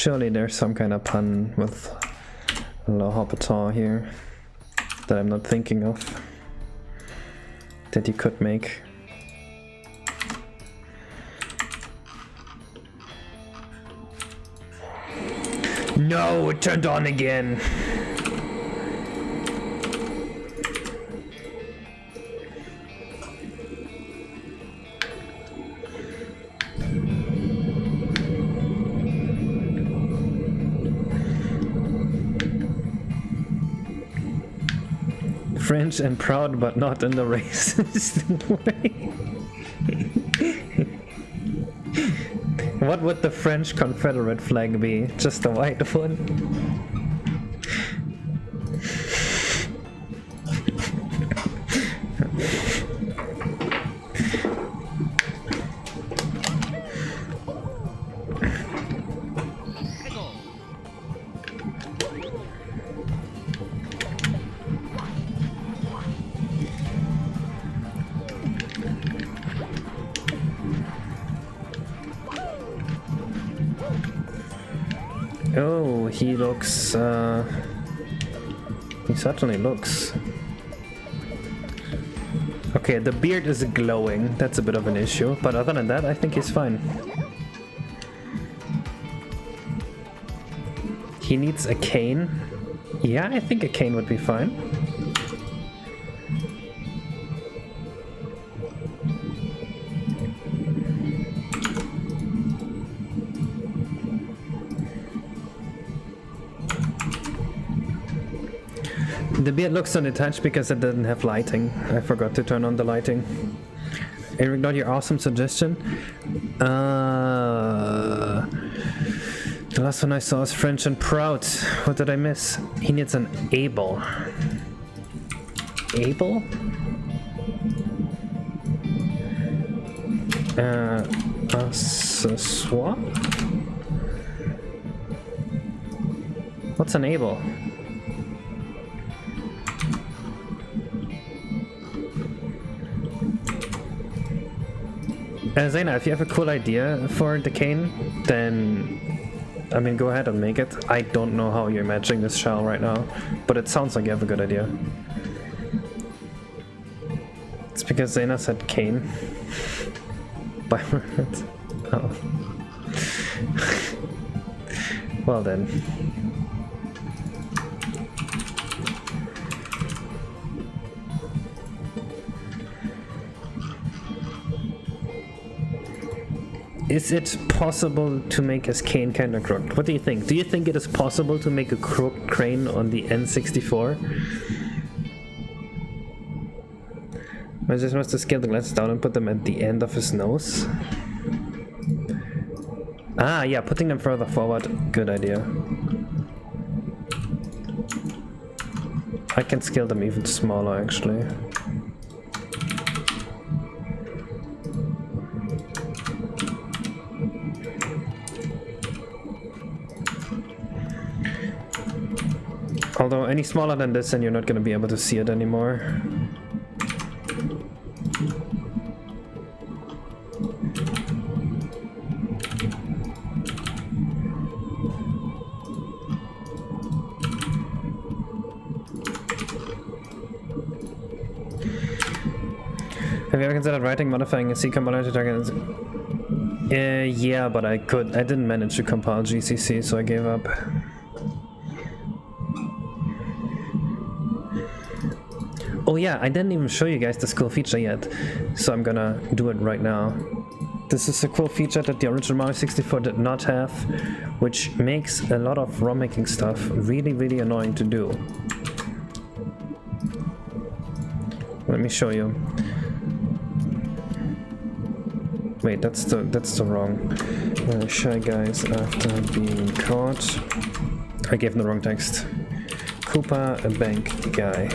Surely there's some kind of pun with Le Hoppeton here that I'm not thinking of, that you could make. No, it turned on again. French and proud, but not in the racist way. What would the French Confederate flag be? Just a white one? Oh, he looks, he certainly looks. Okay, the beard is glowing, that's a bit of an issue, but other than that, I think he's fine. He needs a cane. Yeah, I think a cane would be fine. The beard looks unattached because it didn't have lighting. I forgot to turn on the lighting. Eric, not your awesome suggestion. The last one I saw is French and proud. What did I miss? He needs an able. Able? Accessoire? What's an able? Zaina, if you have a cool idea for the cane, then I mean, go ahead and make it. I don't know how you're matching this shell right now, but it sounds like you have a good idea. It's because Zaina said cane. By minute. Oh. Well then. Is it possible to make his cane kind of crooked? What do you think? Do you think it is possible to make a crooked crane on the N64? I just must have scaled the glasses down and put them at the end of his nose. Ah, yeah, putting them further forward. Good idea. I can scale them even smaller, actually. Although any smaller than this and you're not going to be able to see it anymore. Have you ever considered writing, modifying a C compiler to target? Yeah, but I didn't manage to compile GCC, so I gave up. Oh yeah, I didn't even show you guys this cool feature yet, so I'm gonna do it right now. This is a cool feature that the original Mario 64 did not have, which makes a lot of ROM making stuff really, really annoying to do. Let me show you. Wait, that's the wrong. Shy guys after being caught. I gave him the wrong text. Koopa, a bank guy.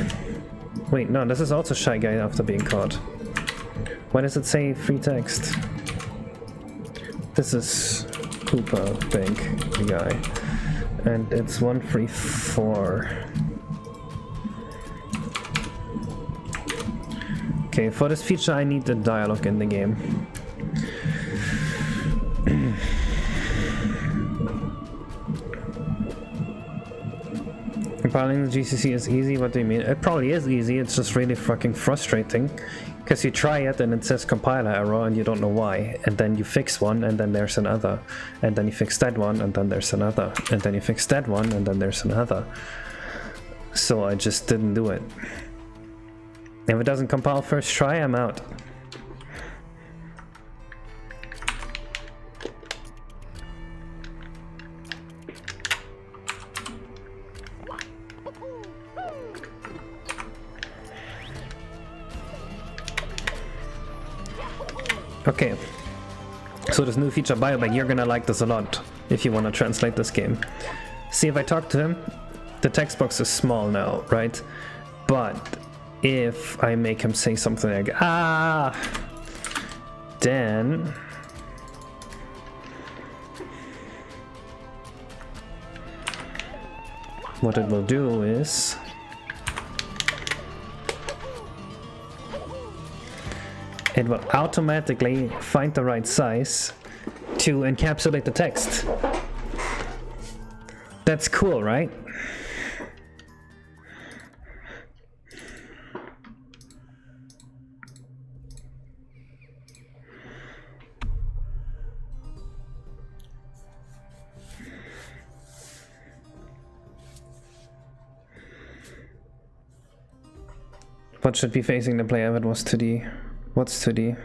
Wait, no, this is also Shy Guy after being caught. Why does it say free text? This is Koopa Bank guy. And it's 134. Okay, for this feature I need the dialogue in the game. Compiling the GCC is easy? What do you mean? It probably is easy, it's just really fucking frustrating. Because you try it and it says compiler error and you don't know why. And then you fix one and then there's another. And then you fix that one and then there's another. And then you fix that one and then there's another. So I just didn't do it. If it doesn't compile first try, I'm out. Okay, so this new feature Biobag, you're gonna like this a lot if you want to translate this game. See, if I talk to him, the text box is small now, right? But if I make him say something like ah, then what it will do is it will automatically find the right size to encapsulate the text. That's cool, right? What should be facing the player if it was 2D? What's 2D?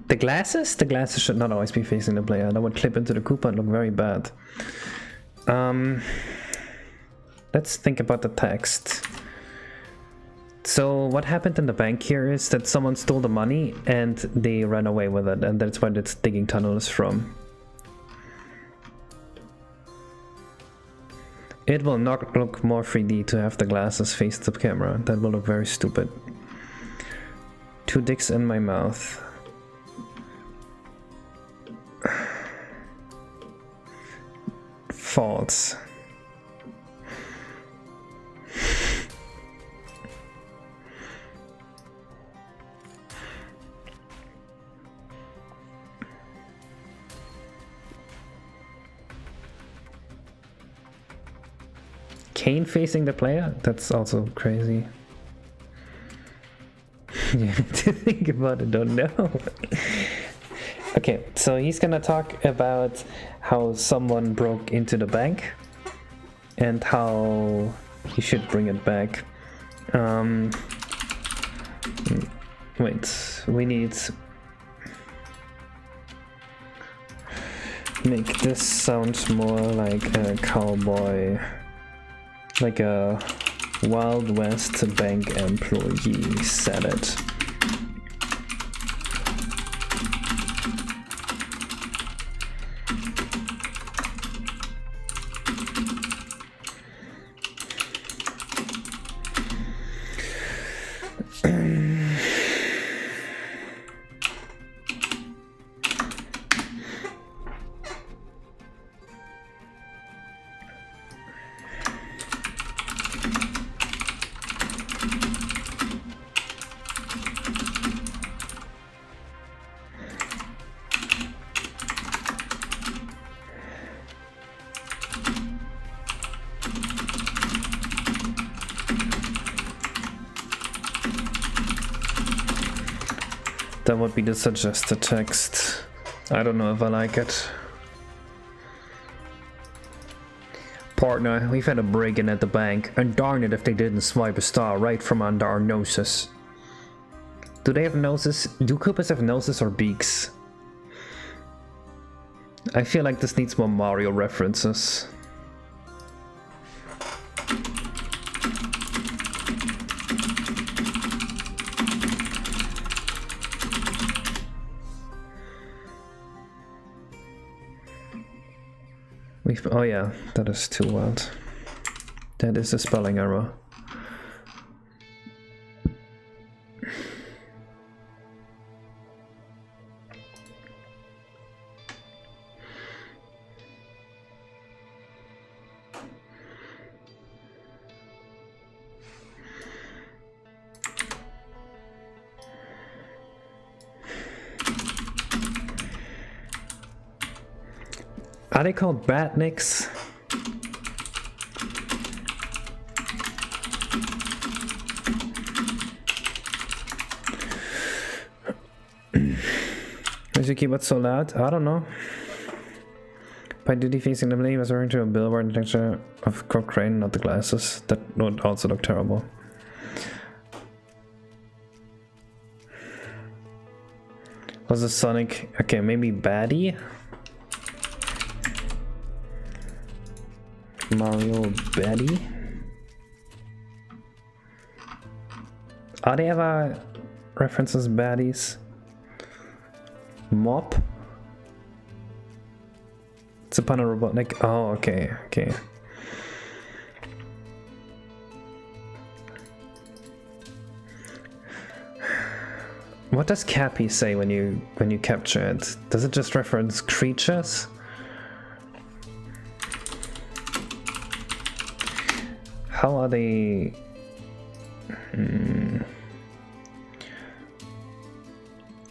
The glasses? The glasses should not always be facing the player. That would clip into the Koopa and look very bad. Let's think about the text. So what happened in the bank here is that someone stole the money and they ran away with it, and that's where this digging tunnel is from. It will not look more 3D to have the glasses face the camera. That will look very stupid. 2 dicks in my mouth. False. Kane facing the player? That's also crazy. Yeah, to think about it, don't know. Okay, so he's gonna talk about how someone broke into the bank and how he should bring it back. Wait, we need make this sound more like a cowboy, like a Wild West bank employee said it. That would be the suggested text. I don't know if I like it. Partner, we've had a break-in at the bank, and darn it if they didn't swipe a star right from under our noses. Do they have noses? Do Koopas have noses or beaks? I feel like this needs more Mario references. Oh yeah, that is too wild. That is a spelling error. Are they called badniks? Is your keyboard so loud? I don't know. By duty facing the blade was referring to a billboard and texture of crane, not the glasses. That would also look terrible. Was a Sonic... Okay, maybe baddie? Mario baddie? Are they ever references baddies? Mop? It's upon a robotnik. Oh, okay, okay. What does Cappy say when you capture it? Does it just reference creatures? How are they?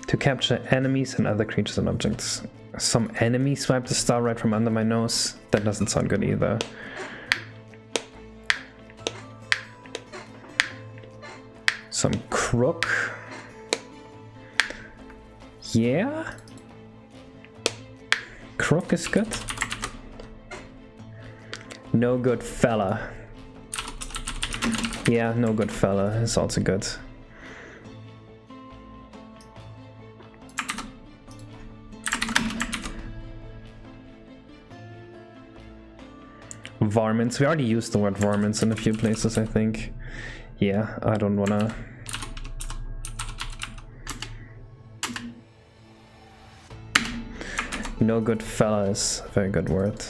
To capture enemies and other creatures and objects. Some enemy swiped the star right from under my nose. That doesn't sound good either. Some crook. Yeah? Crook is good. No good fella. Yeah, no good fella is also good. Varmints. We already used the word varmints in a few places, I think. Yeah, I don't wanna... No good fella is a very good word.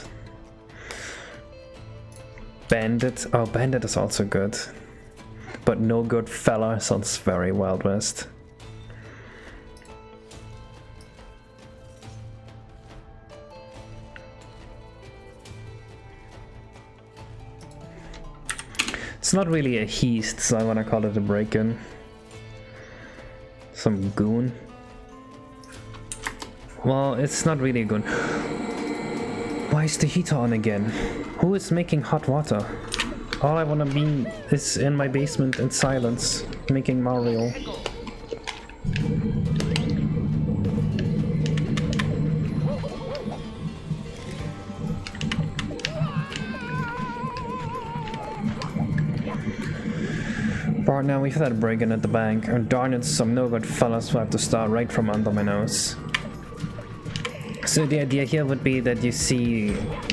Bandit. Oh, bandit is also good. But no good fella sounds very Wild West. It's not really a heist, so I wanna call it a break-in. Some goon. Well, it's not really a goon. Why is the heater on again? Who is making hot water? All I wanna be is in my basement in silence, making Mario. But now we've had a break-in at the bank, and darn it, some no-good fellas who have to start right from under my nose. So the idea here would be that you see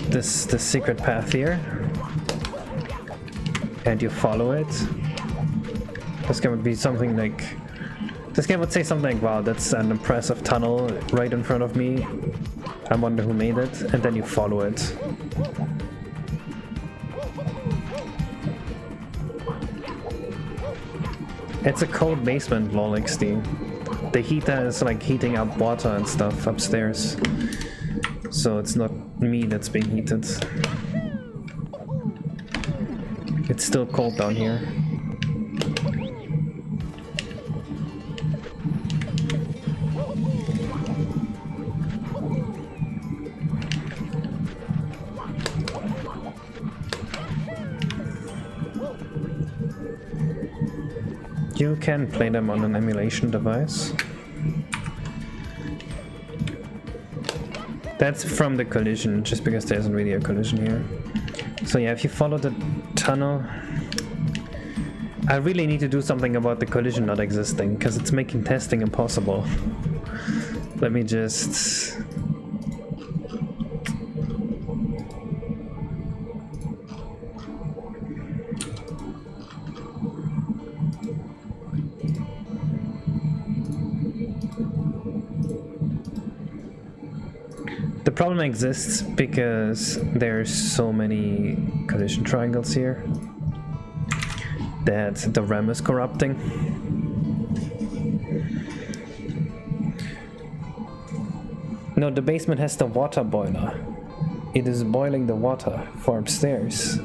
this secret path here, and you follow it. This game would be something like... This game would say something like, wow, that's an impressive tunnel right in front of me. I wonder who made it, and then you follow it. It's a cold basement, lol XD. The heater is like heating up water and stuff upstairs. So it's not me that's being heated. It's still cold down here. You can play them on an emulation device. That's from the collision, just because there isn't really a collision here. So yeah, if you follow the tunnel... I really need to do something about the collision not existing, because it's making testing impossible. Let me just... The problem exists because there's so many collision triangles here that the RAM is corrupting. No, the basement has the water boiler. It is boiling the water for upstairs.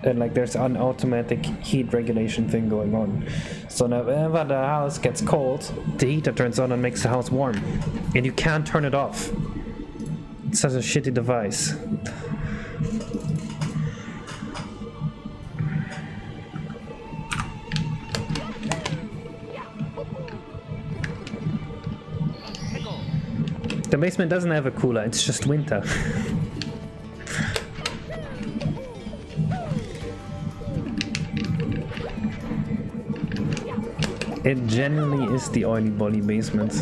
And like there's an automatic heat regulation thing going on. So whenever the house gets cold, the heater turns on and makes the house warm. And you can't turn it off. It's such a shitty device. The basement doesn't have a cooler, it's just winter. It genuinely is the oily bolly basement.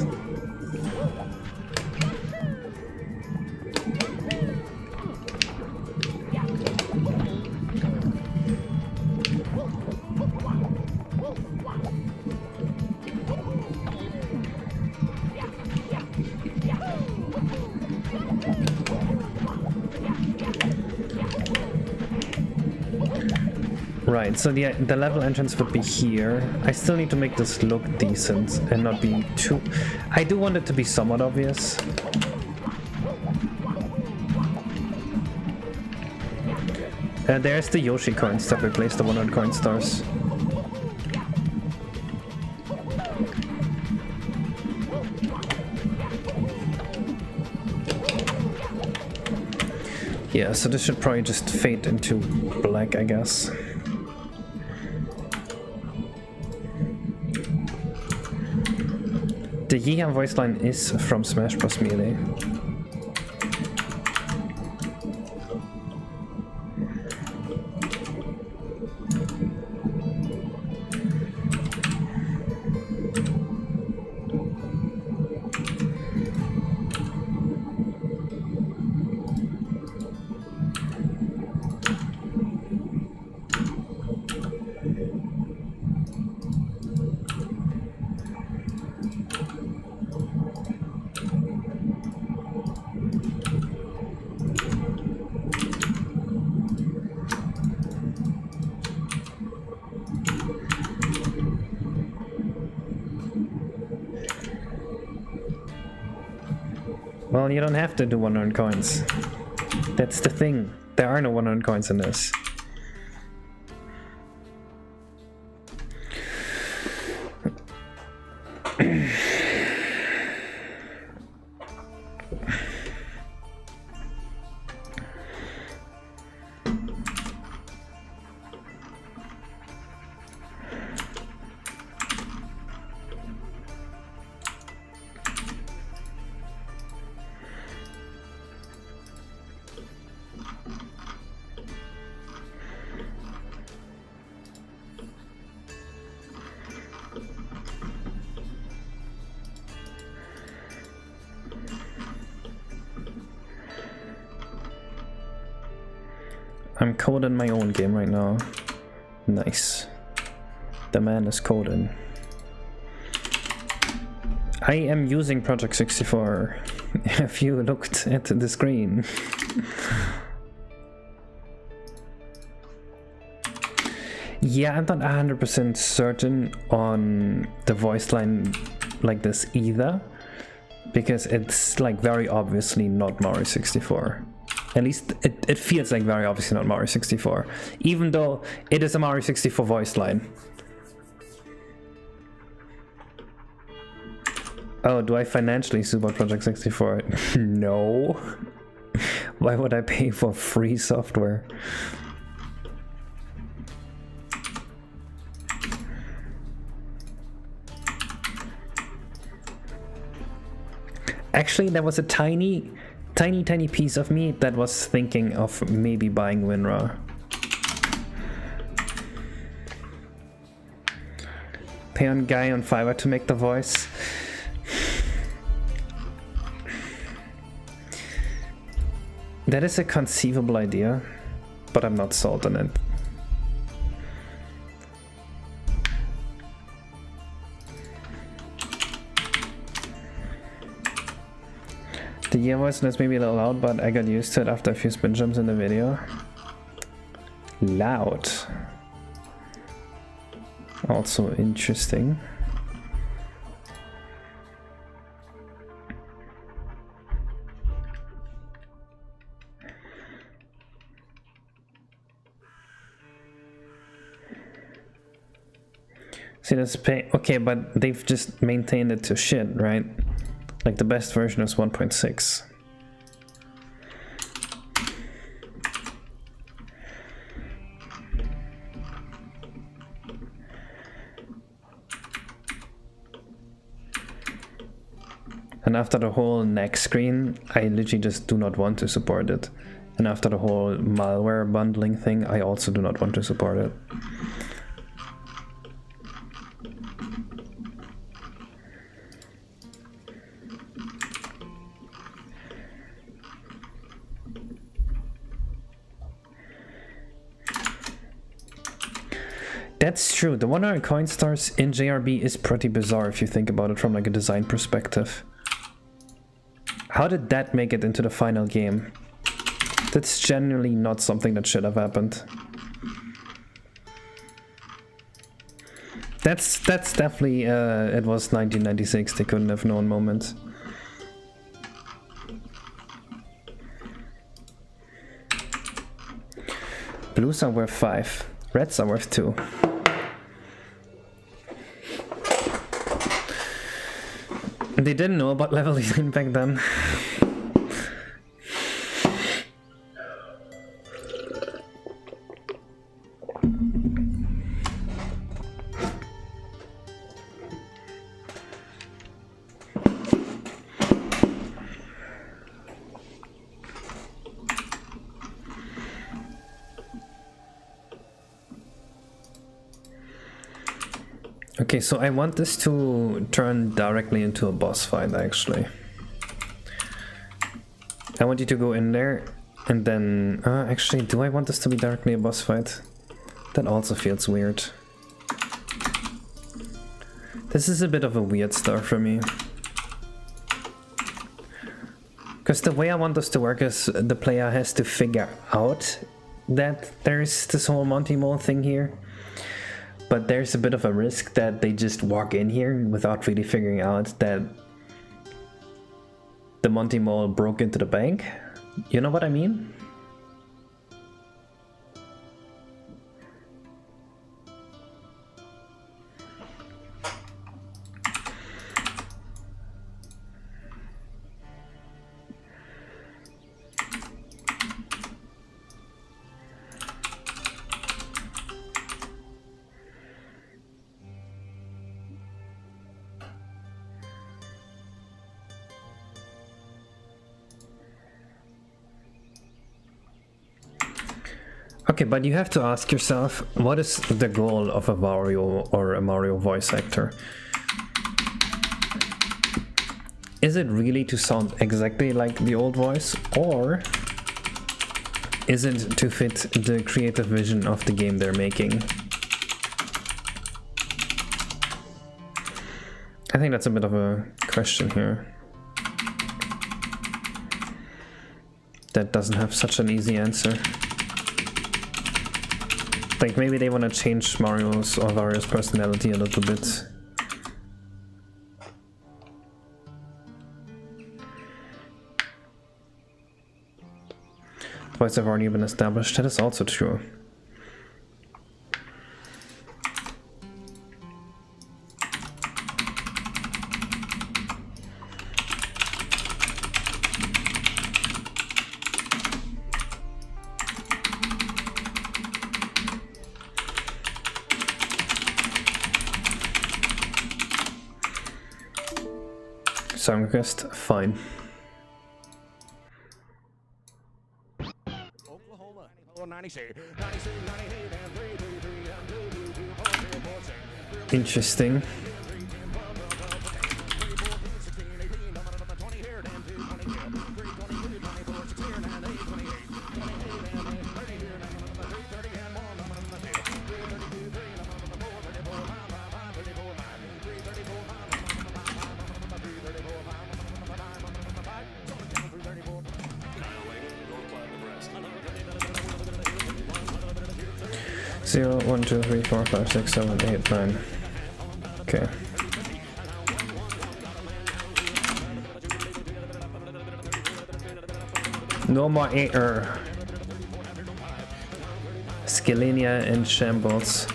Right, so the level entrance would be here. I still need to make this look decent and not be too... I do want it to be somewhat obvious. There's the Yoshi coins that replace the 100 coin stars. Yeah, so this should probably just fade into black, I guess. The Yeehaw voice line is from Smash Bros. Melee. Well, you don't have to do 100 coins. That's the thing. There are no 100 coins in this. I'm coding my own game right now. Nice. The man is coding. I am using Project 64. If you looked at the screen. Yeah, I'm not 100% certain on the voice line like this either. Because it's like very obviously not Mario 64. At least it feels like very obviously not Mario 64, even though it is a Mario 64 voice line. Oh, do I financially support Project 64? No. Why would I pay for free software? Actually, there was a tiny piece of me that was thinking of maybe buying WinRAR. Pay on guy on Fiverr to make the voice. That is a conceivable idea, but I'm not sold on it. The year voice is maybe a little loud, but I got used to it after a few spin jumps in the video. Loud. Also interesting. See, that's okay, but they've just maintained it to shit, right? Like the best version is 1.6. And after the whole next screen, I literally just do not want to support it. And after the whole malware bundling thing, I also do not want to support it. That's true. The 100 coin stars in JRB is pretty bizarre if you think about it from like a design perspective. How did that make it into the final game? That's genuinely not something that should have happened. That's definitely it was 1996. They couldn't have known moment. Blues are worth 5. Reds are worth 2. They didn't know about level design back then. Okay, so I want this to turn directly into a boss fight, actually. I want you to go in there, and then... actually, do I want this to be directly a boss fight? That also feels weird. This is a bit of a weird start for me. Because the way I want this to work is the player has to figure out that there's this whole Monty Mole thing here. But there's a bit of a risk that they just walk in here without really figuring out that the Monty Mole broke into the bank. You know what I mean? Okay, but you have to ask yourself, what is the goal of a Mario or a Mario voice actor? Is it really to sound exactly like the old voice, or is it to fit the creative vision of the game they're making? I think that's a bit of a question here that doesn't have such an easy answer. Like, maybe they want to change Mario's or Vario's personality a little bit. Voice have already been established, that is also true. Song request, fine. Interesting. Zero, 1, 2, 3, 4, 5, 6, 7, 8, 9. Okay. No more air. Skillenia in shambles.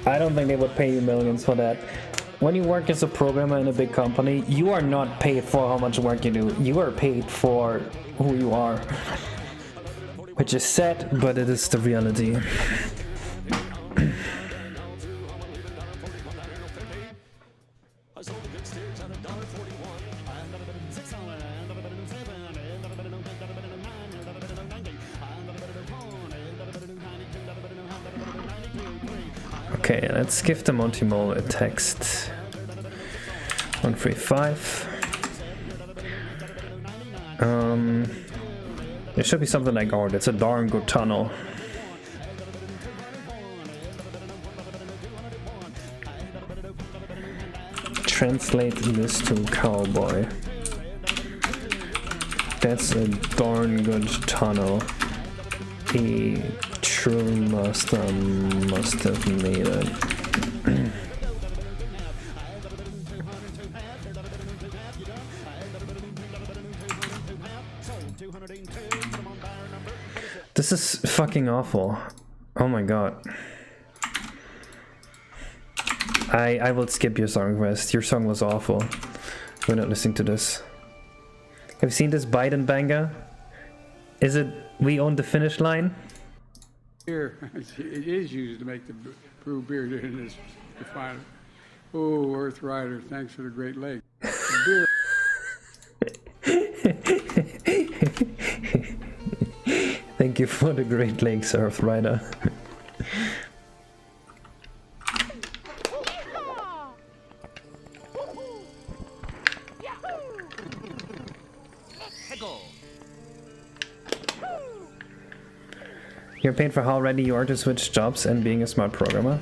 I don't think they would pay you millions for that. when you work as a programmer in a big company, you are not paid for how much work you do. You are paid for who you are. Which is sad, but it is the reality. Okay, let's give the Monty Mole a text. 135. It should be something like, oh, that's a darn good tunnel. Translate this to cowboy. That's a darn good tunnel. A true master must have made it. This is fucking awful. Oh my god. I will skip your song request. Your song was awful. We're not listening to this. Have you seen this Biden banger? Is it We Own the Finish Line? Beer, it is used to make the brew beer in this refinement. Oh, Earth Rider, thanks for the Great Lake. Beer. Thank you for the Great Lakes, Earth Rider. You're paid for how ready you are to switch jobs and being a smart programmer?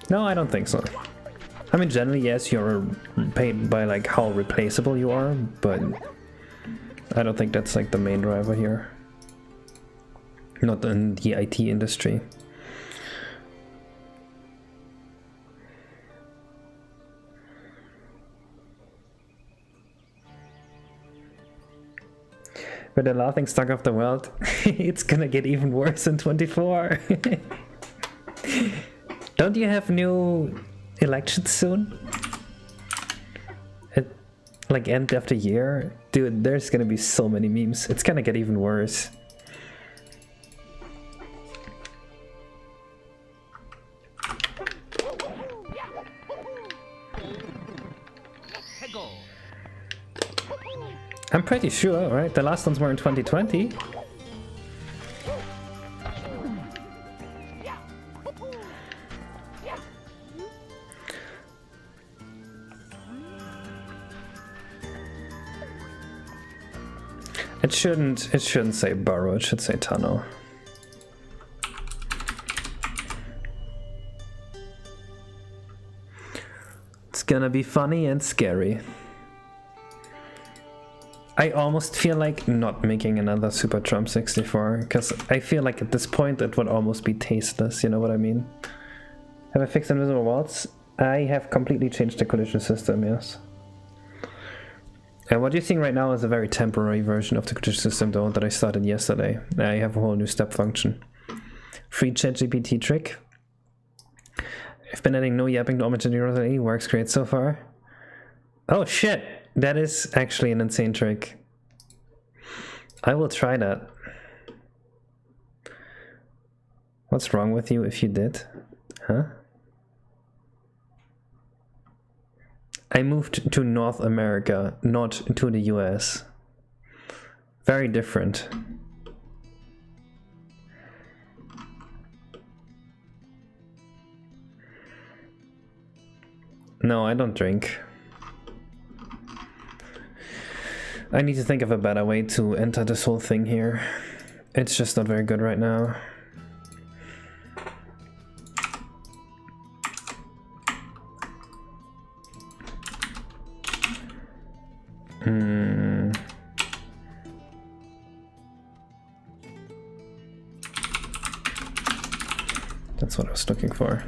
No, I don't think so. I mean, generally, yes, you're paid by like how replaceable you are, but I don't think that's like the main driver here. Not in the IT industry. We're the laughing stock of the world. It's gonna get even worse in 24. Don't you have new elections soon? At like end of the year? Dude, there's gonna be so many memes. It's gonna get even worse. I'm pretty sure, right? The last ones were in 2020. It shouldn't say burrow, it should say tunnel. It's gonna be funny and scary. I almost feel like not making another Super Trump 64, because I feel like at this point it would almost be tasteless, you know what I mean? Have I fixed invisible walls? I have completely changed the collision system, yes. And what you're seeing right now is a very temporary version of the collision system though that I started yesterday. I have a whole new step function. Free ChatGPT trick. I've been adding no yapping to Omage and works great so far. Oh shit! That is actually an insane trick. I will try that. What's wrong with you if you did? Huh? I moved to North America, not to the US. Very different. No, I don't drink. I need to think of a better way to enter this whole thing here. It's just not very good right now. That's what I was looking for.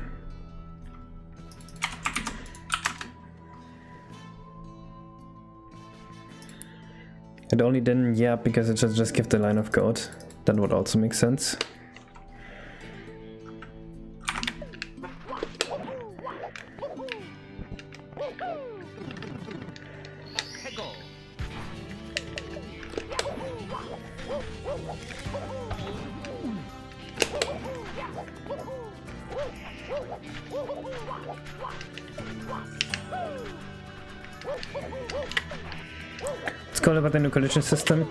It only didn't yap because it should just give the line of code. That would also make sense. It's cool about the new collision system.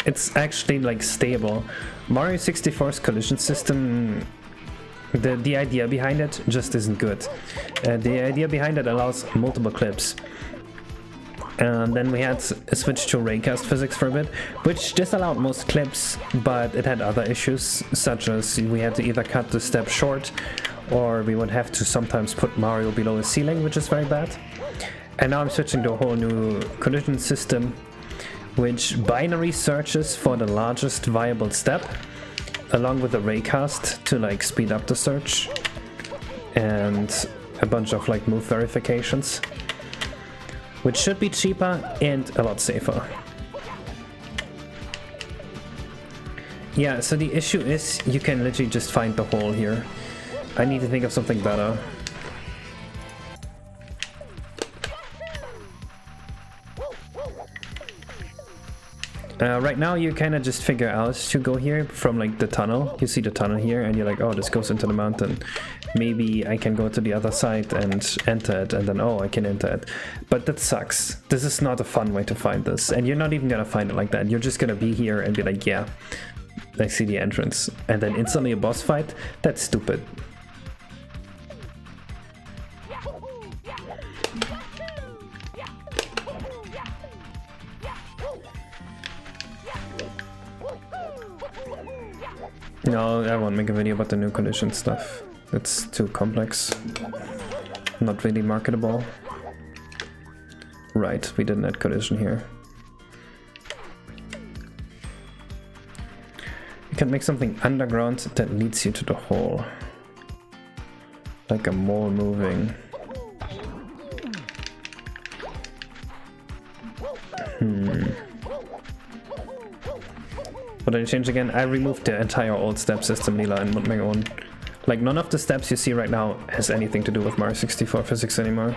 It's actually like stable. Mario 64's collision system, the idea behind it just isn't good. The idea behind it allows multiple clips. And then we had a switch to raycast physics for a bit, which disallowed most clips, but it had other issues, such as we had to either cut the step short, or we would have to sometimes put Mario below a ceiling, which is very bad. And now I'm switching to a whole new collision system, which binary searches for the largest viable step, along with a raycast to like speed up the search, and a bunch of like move verifications, which should be cheaper and a lot safer. Yeah, so the issue is you can literally just find the hole here. I need to think of something better. Right now you kind of just figure out to go here from like the tunnel. You see the tunnel here and you're like, oh, this goes into the mountain. Maybe I can go to the other side and enter it, and then oh, I can enter it. But that sucks. This is not a fun way to find this, and you're not even gonna find it like that. You're just gonna be here and be like, yeah, I see the entrance, and then instantly a boss fight. That's stupid. No, I won't make a video about the new collision stuff. It's too complex. Not really marketable. Right, we didn't add collision here. You can make something underground that leads you to the hole. Like a mole moving. What did I change again? I removed the entire old step system, Nila, and put my own. Like, none of the steps you see right now has anything to do with Mario 64 physics anymore.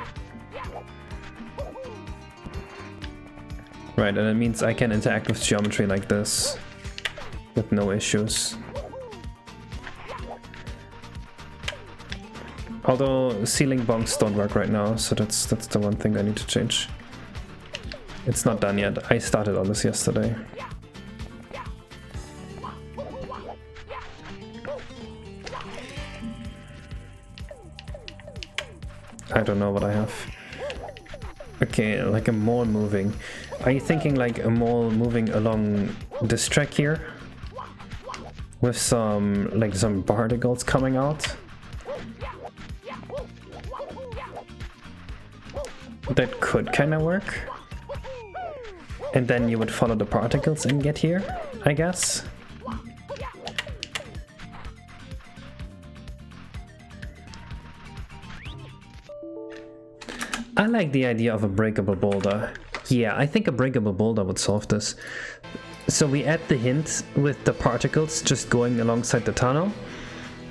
Right, and it means I can interact with geometry like this with no issues. Although ceiling bonks don't work right now, so that's the one thing I need to change. It's not done yet. I started on this yesterday. I don't know what I have. Okay, like a mole moving. Are you thinking like a mole moving along this track here? With some particles coming out? That could kind of work. And then you would follow the particles and get here, I guess. I like the idea of a breakable boulder. Yeah, I think a breakable boulder would solve this. So we add the hint with the particles just going alongside the tunnel.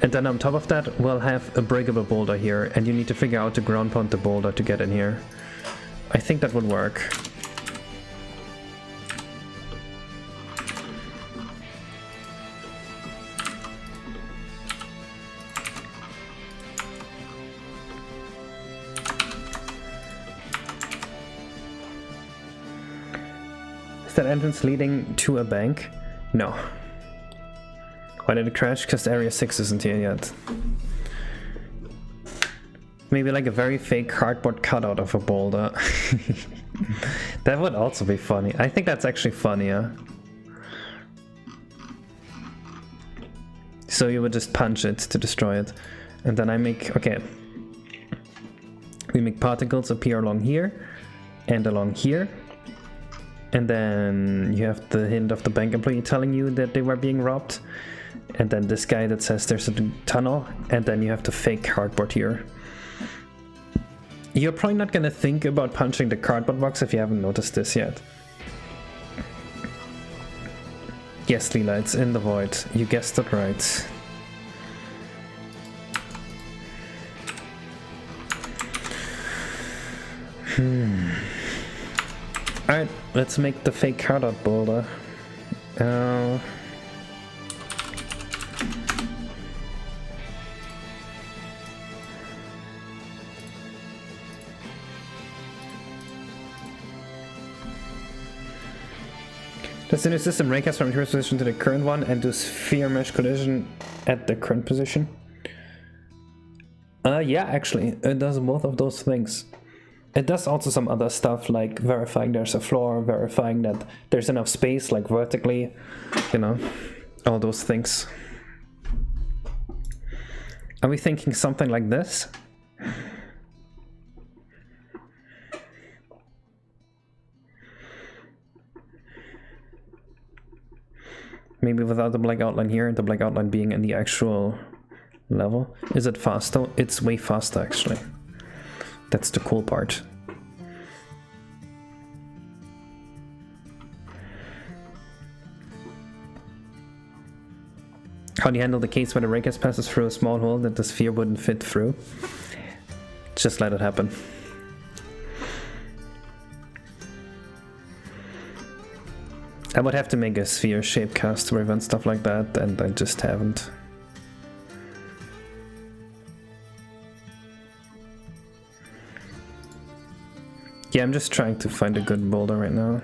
And then on top of that, we'll have a breakable boulder here. And you need to figure out to ground pound the boulder to get in here. I think that would work. Is that entrance leading to a bank? No. Why did it crash? Because Area 6 isn't here yet. Maybe like a very fake cardboard cutout of a boulder. That would also be funny. I think that's actually funnier. So you would just punch it to destroy it. And then I make... okay. We make particles appear along here. And along here. And then you have the hint of the bank employee telling you that they were being robbed. And then this guy that says there's a tunnel. And then you have the fake cardboard here. You're probably not gonna think about punching the cardboard box if you haven't noticed this yet. Yes, Leela, it's in the void. You guessed it right. Alright, let's make the fake cardboard boulder. Does the new system raycast from the previous position to the current one and do sphere mesh collision at the current position? Yeah, actually, it does both of those things. It does also some other stuff like verifying there's a floor, verifying that there's enough space, like vertically, you know, all those things. Are we thinking something like this? Maybe without the black outline here, the black outline being in the actual level. Is it faster? It's way faster, actually. That's the cool part. How do you handle the case where the raycast passes through a small hole that the sphere wouldn't fit through? Just let it happen. I would have to make a sphere shape cast to prevent stuff like that, and I just haven't. Yeah, I'm just trying to find a good boulder right now.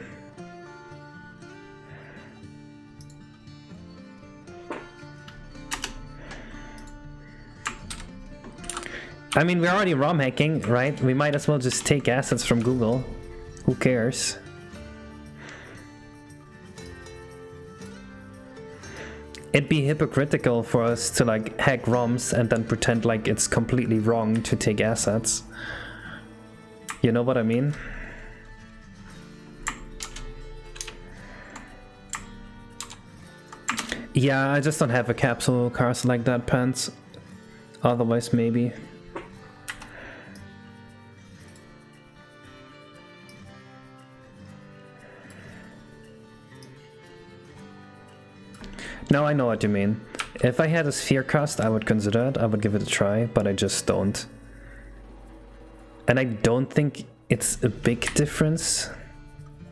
I mean, we're already ROM hacking, right? We might as well just take assets from Google. Who cares? It'd be hypocritical for us to like hack ROMs and then pretend like it's completely wrong to take assets. You know what I mean? Yeah, I just don't have a capsule cars like that, Pants. Otherwise, maybe. No, I know what you mean. If I had a sphere cast, I would consider it. I would give it a try, but I just don't. And I don't think it's a big difference.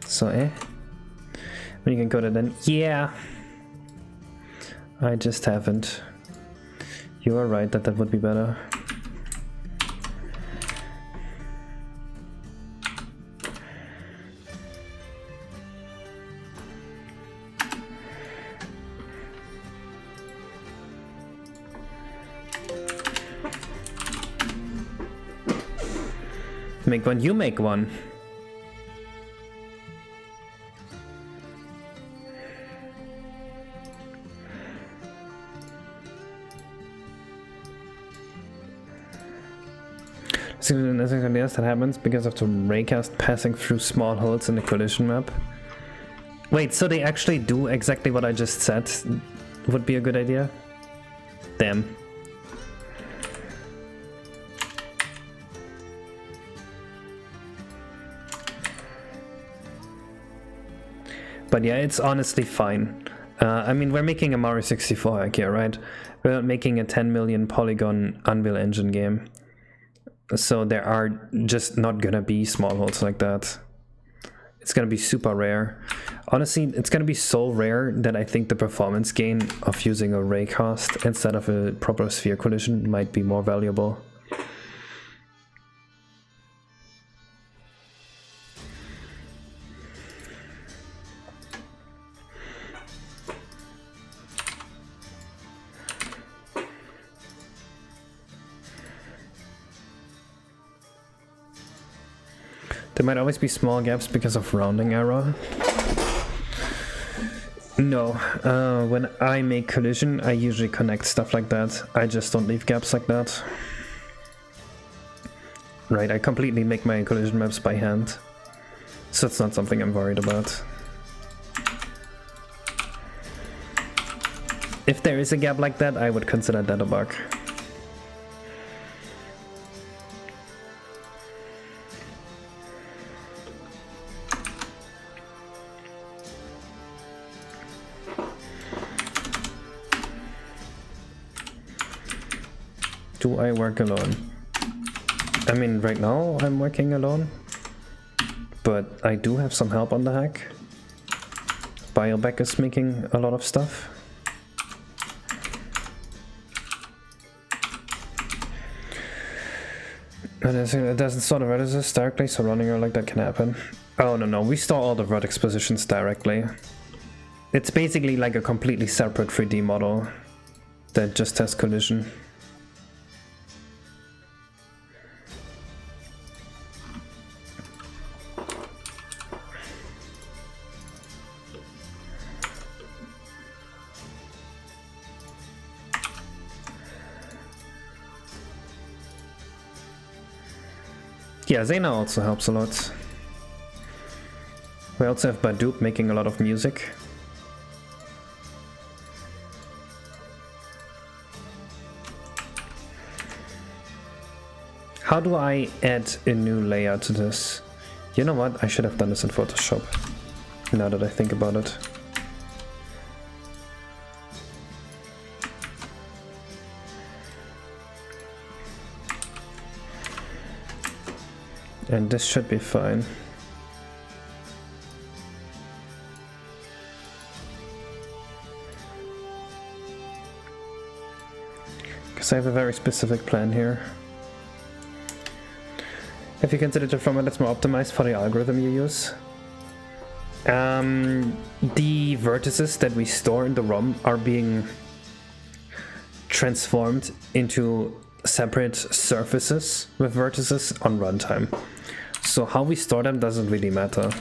So, when you can go to then, yeah. I just haven't. You are right that that would be better. Make one, you make one. Something else that happens because of the raycast passing through small holes in the collision map. Wait, so they actually do exactly what I just said would be a good idea? Damn. But yeah, it's honestly fine. I mean, we're making a Mario 64 hack here, right? We're not making a 10 million polygon Unreal Engine game. So there are just not gonna be small holes like that. It's gonna be super rare. Honestly, it's gonna be so rare that I think the performance gain of using a raycast instead of a proper sphere collision might be more valuable. There might always be small gaps because of rounding error. No, when I make collision, I usually connect stuff like that. I just don't leave gaps like that. Right, I completely make my collision maps by hand. So it's not something I'm worried about. If there is a gap like that, I would consider that a bug. Do I work alone? I mean, right now I'm working alone, but I do have some help on the hack. Bioback is making a lot of stuff. It doesn't store the vertices directly, so running her like that can happen. Oh no, we store all the vertex positions directly. It's basically like a completely separate 3D model that just has collision. Yeah, Zena also helps a lot. We also have Badoop making a lot of music. How do I add a new layer to this? You know what? I should have done this in Photoshop, now that I think about it. And this should be fine. Because I have a very specific plan here. Have you considered a format that's more optimized for the algorithm you use? The vertices that we store in the ROM are being transformed into separate surfaces with vertices on runtime. So how we store them doesn't really matter.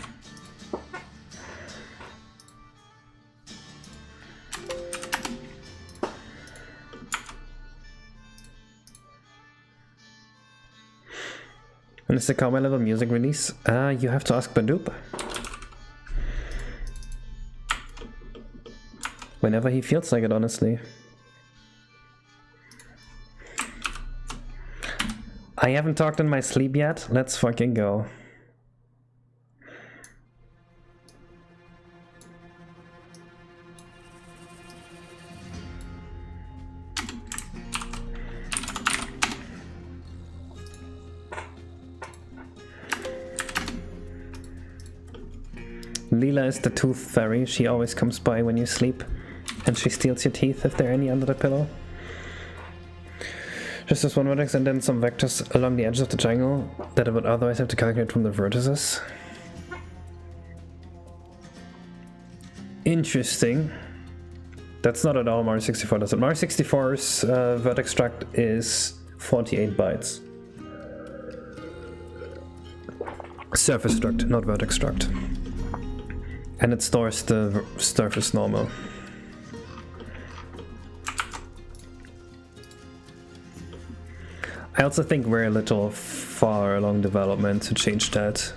When is the Cowboy level music release? You have to ask Badoop. Whenever he feels like it, honestly. I haven't talked in my sleep yet. Let's fucking go. Leela is the tooth fairy. She always comes by when you sleep, and she steals your teeth if there are any under the pillow. Just as one vertex and then some vectors along the edges of the triangle that I would otherwise have to calculate from the vertices. Interesting. That's not at all Mario 64 does it. Mario 64's vertex struct is 48 bytes. Surface struct, not vertex struct. And it stores the surface normal. I also think we're a little far along development to change that.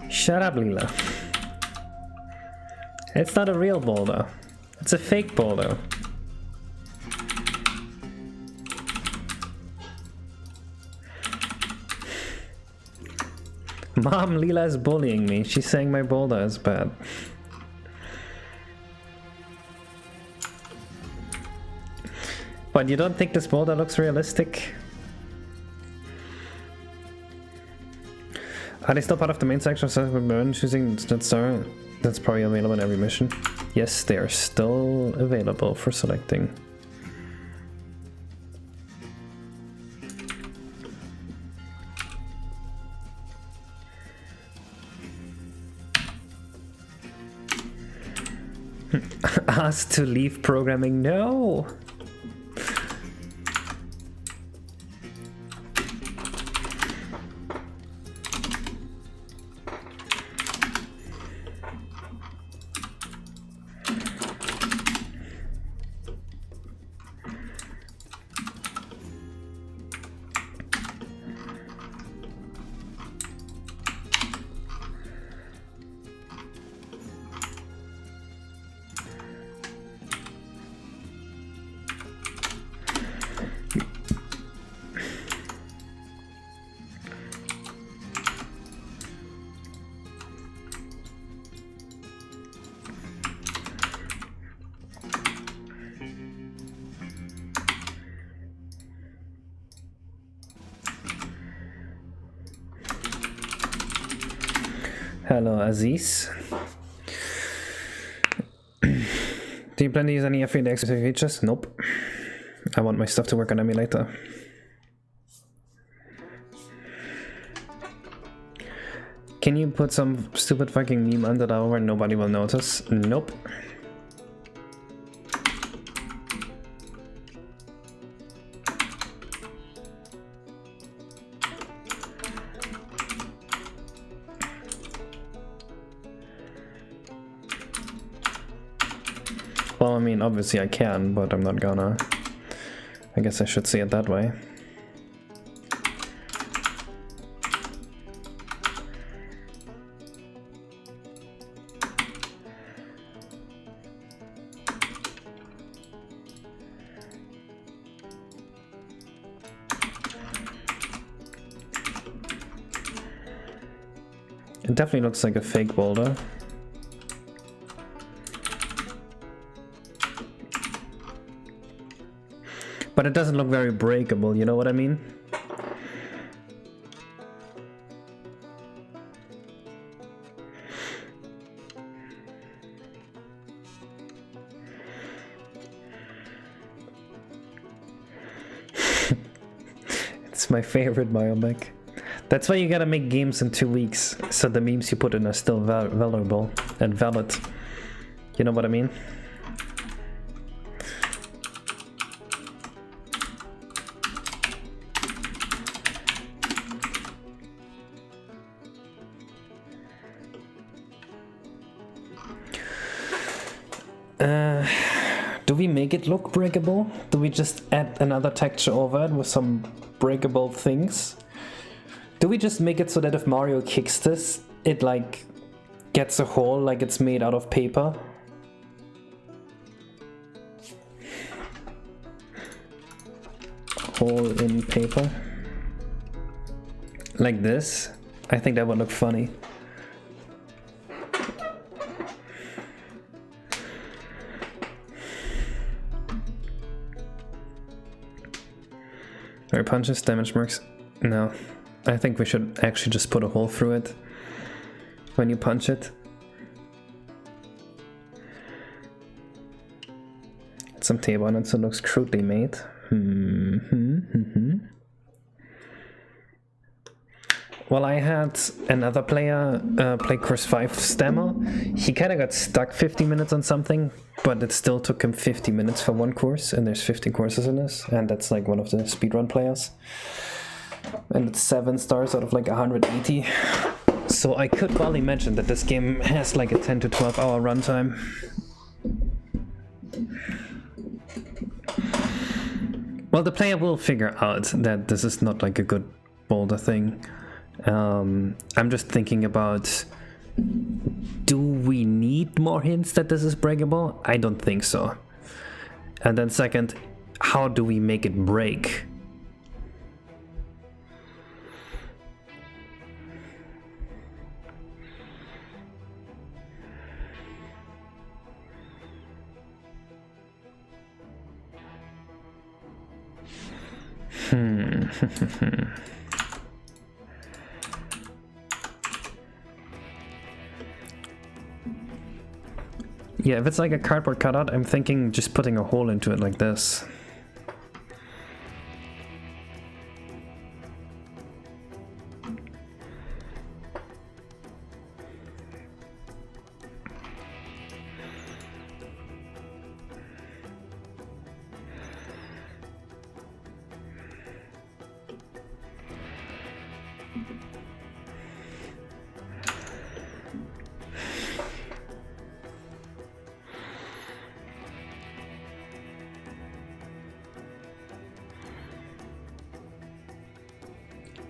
Shut up, Leela. It's not a real boulder. It's a fake boulder. Mom, Leela is bullying me. She's saying my boulder is bad. But you don't think this boulder looks realistic? Are they still part of the main section of Burn choosing that star? That's probably available in every mission. Yes, they are still available for selecting. Asked to leave programming? No! Hello, Aziz. Do you plan to use any FAD features? Nope. I want my stuff to work on emulator. Can you put some stupid fucking meme under the over and nobody will notice? Nope. Well, I mean, obviously I can, but I'm not gonna. I guess I should see it that way. It definitely looks like a fake boulder. But it doesn't look very breakable, you know what I mean? It's my favorite biomech. That's why you gotta make games in 2 weeks, so the memes you put in are still valuable and valid. You know what I mean? Do we make it look breakable? Do we just add another texture over it with some breakable things? Do we just make it so that if Mario kicks this, it like gets a hole like it's made out of paper? Hole in paper? Like this? I think that would look funny. Are punches damage marks? No. I think we should actually just put a hole through it when you punch it. Some tape on it so it looks crudely made. Well, I had another player play course 5 Stammer. He kind of got stuck 50 minutes on something, but it still took him 50 minutes for one course, and there's 50 courses in this, and that's like one of the speedrun players. And it's 7 stars out of like 180. So I could probably mention that this game has like a 10 to 12 hour runtime. Well, the player will figure out that this is not like a good boulder thing. I'm just thinking about, do we need more hints that this is breakable? I don't think so. And then second, how do we make it break? Yeah, if it's like a cardboard cutout, I'm thinking just putting a hole into it like this.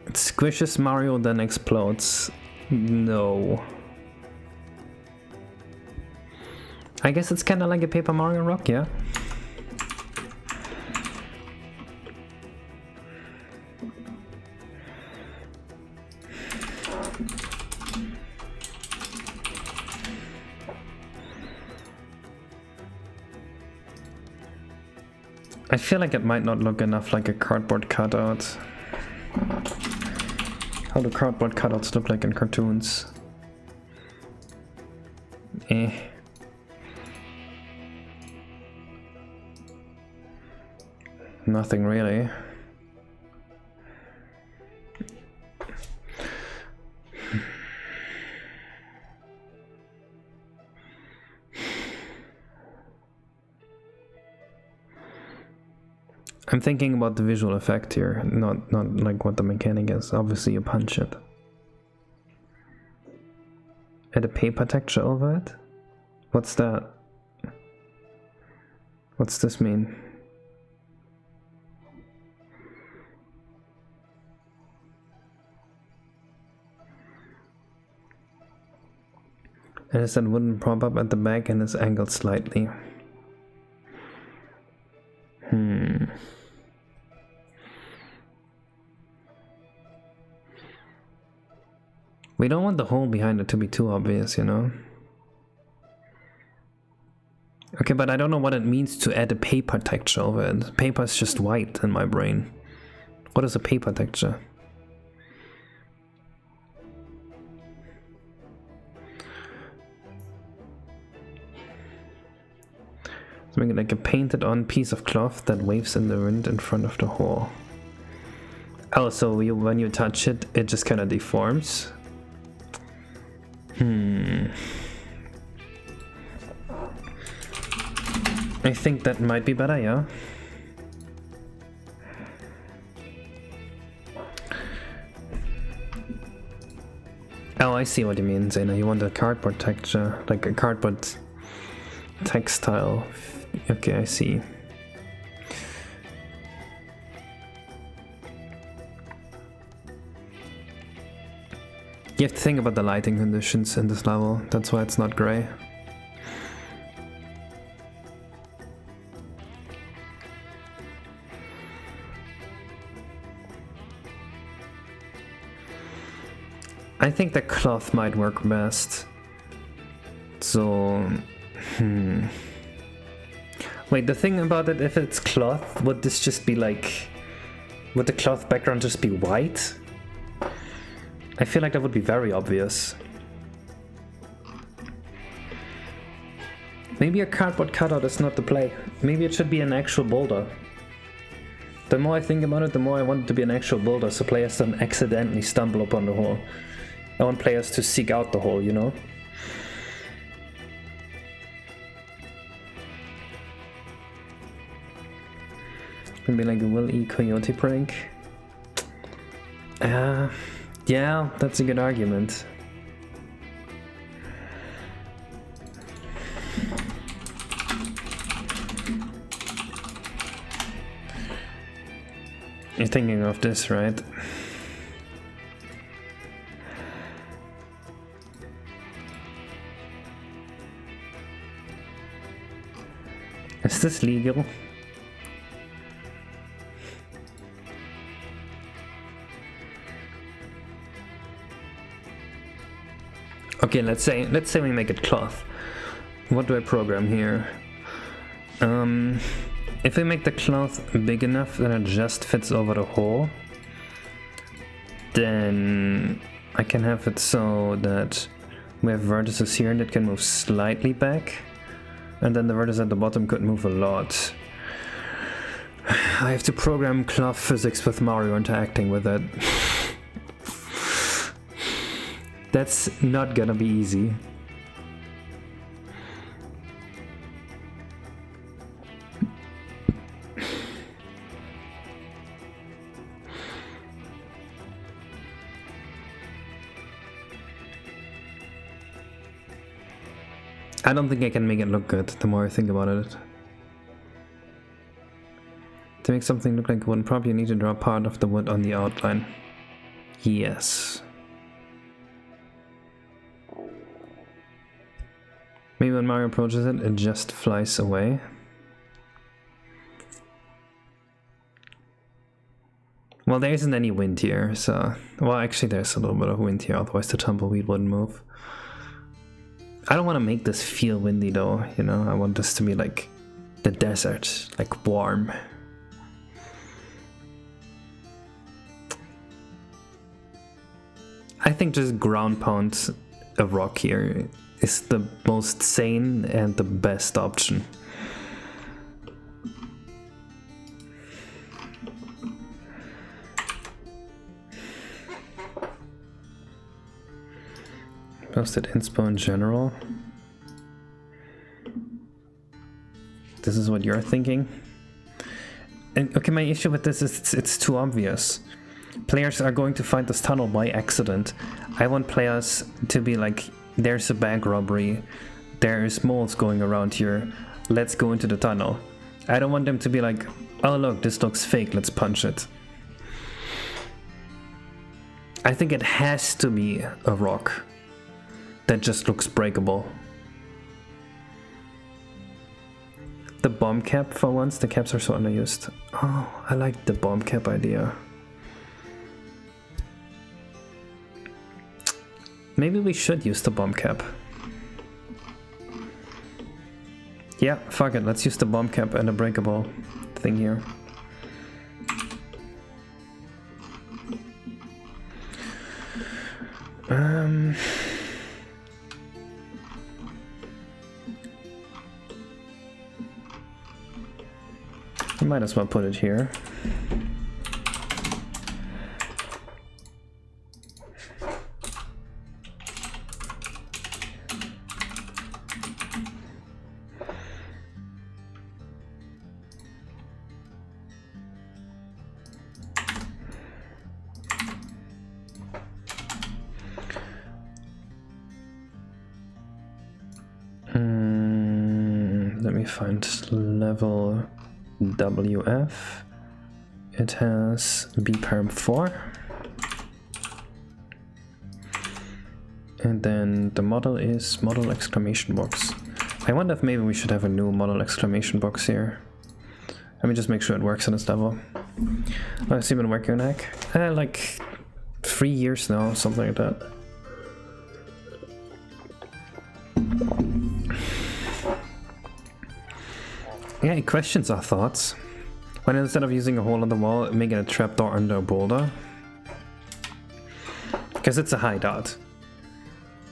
It squishes Mario, then explodes. No. I guess it's kind of like a Paper Mario rock, yeah? I feel like it might not look enough like a cardboard cutout. How do cardboard cutouts look like in cartoons? Eh. Nothing really. I'm thinking about the visual effect here, not like what the mechanic is. Obviously you punch it. Add a paper texture over it? What's that? What's this mean? It has that wooden prop up at the back and is angled slightly. We don't want the hole behind it to be too obvious, you know? Okay, but I don't know what it means to add a paper texture over it. Paper is just white in my brain. What is a paper texture? So make it like a painted on piece of cloth that waves in the wind in front of the hole. Oh, so when you touch it, it just kind of deforms? I think that might be better, yeah. Oh, I see what you mean, Zena. You want a cardboard texture, like a cardboard textile. Okay, I see. You have to think about the lighting conditions in this level, that's why it's not gray. I think the cloth might work best. So, Wait, the thing about it, if it's cloth, would this just be like... Would the cloth background just be white? I feel like that would be very obvious. Maybe a cardboard cutout is not the play. Maybe it should be an actual boulder. The more I think about it, the more I want it to be an actual boulder, so players don't accidentally stumble upon the hole. I want players to seek out the hole, you know? Could be like a Will E. Coyote prank. Yeah, that's a good argument. You're thinking of this, right? Is this legal? Okay, let's say we make it cloth. What do I program here? If we make the cloth big enough that it just fits over the hole, then I can have it so that we have vertices here that can move slightly back, and then the vertex at the bottom could move a lot. I have to program cloth physics with Mario interacting with it. That's not gonna be easy. I don't think I can make it look good the more I think about it. To make something look like wood, probably you need to draw part of the wood on the outline. Yes. Maybe when Mario approaches it, it just flies away. Well, there isn't any wind here, so... Well, actually there's a little bit of wind here, otherwise the tumbleweed wouldn't move. I don't want to make this feel windy though, you know? I want this to be like the desert, like warm. I think just ground pound a rock here is the most sane and the best option. Posted inspo in general. This is what you're thinking? And okay, my issue with this is it's too obvious. Players are going to find this tunnel by accident. I want players to be like, there's a bank robbery, there's moles going around here, let's go into the tunnel. I don't want them to be like, oh look, this looks fake, let's punch it. I think it has to be a rock that just looks breakable. The bomb cap for once, the caps are so underused. Oh, I like the bomb cap idea. Maybe we should use the bomb cap. Yeah, fuck it, let's use the bomb cap and a breakable thing here. I might as well put it here. Let me find level WF. It has bperm 4. And then the model is model exclamation box. I wonder if maybe we should have a new model exclamation box here. Let me just make sure it works on this level. I've been working on hack. Like 3 years now, something like that. Yeah, it questions our thoughts. When instead of using a hole in the wall, making a trapdoor under a boulder. Because it's a hideout.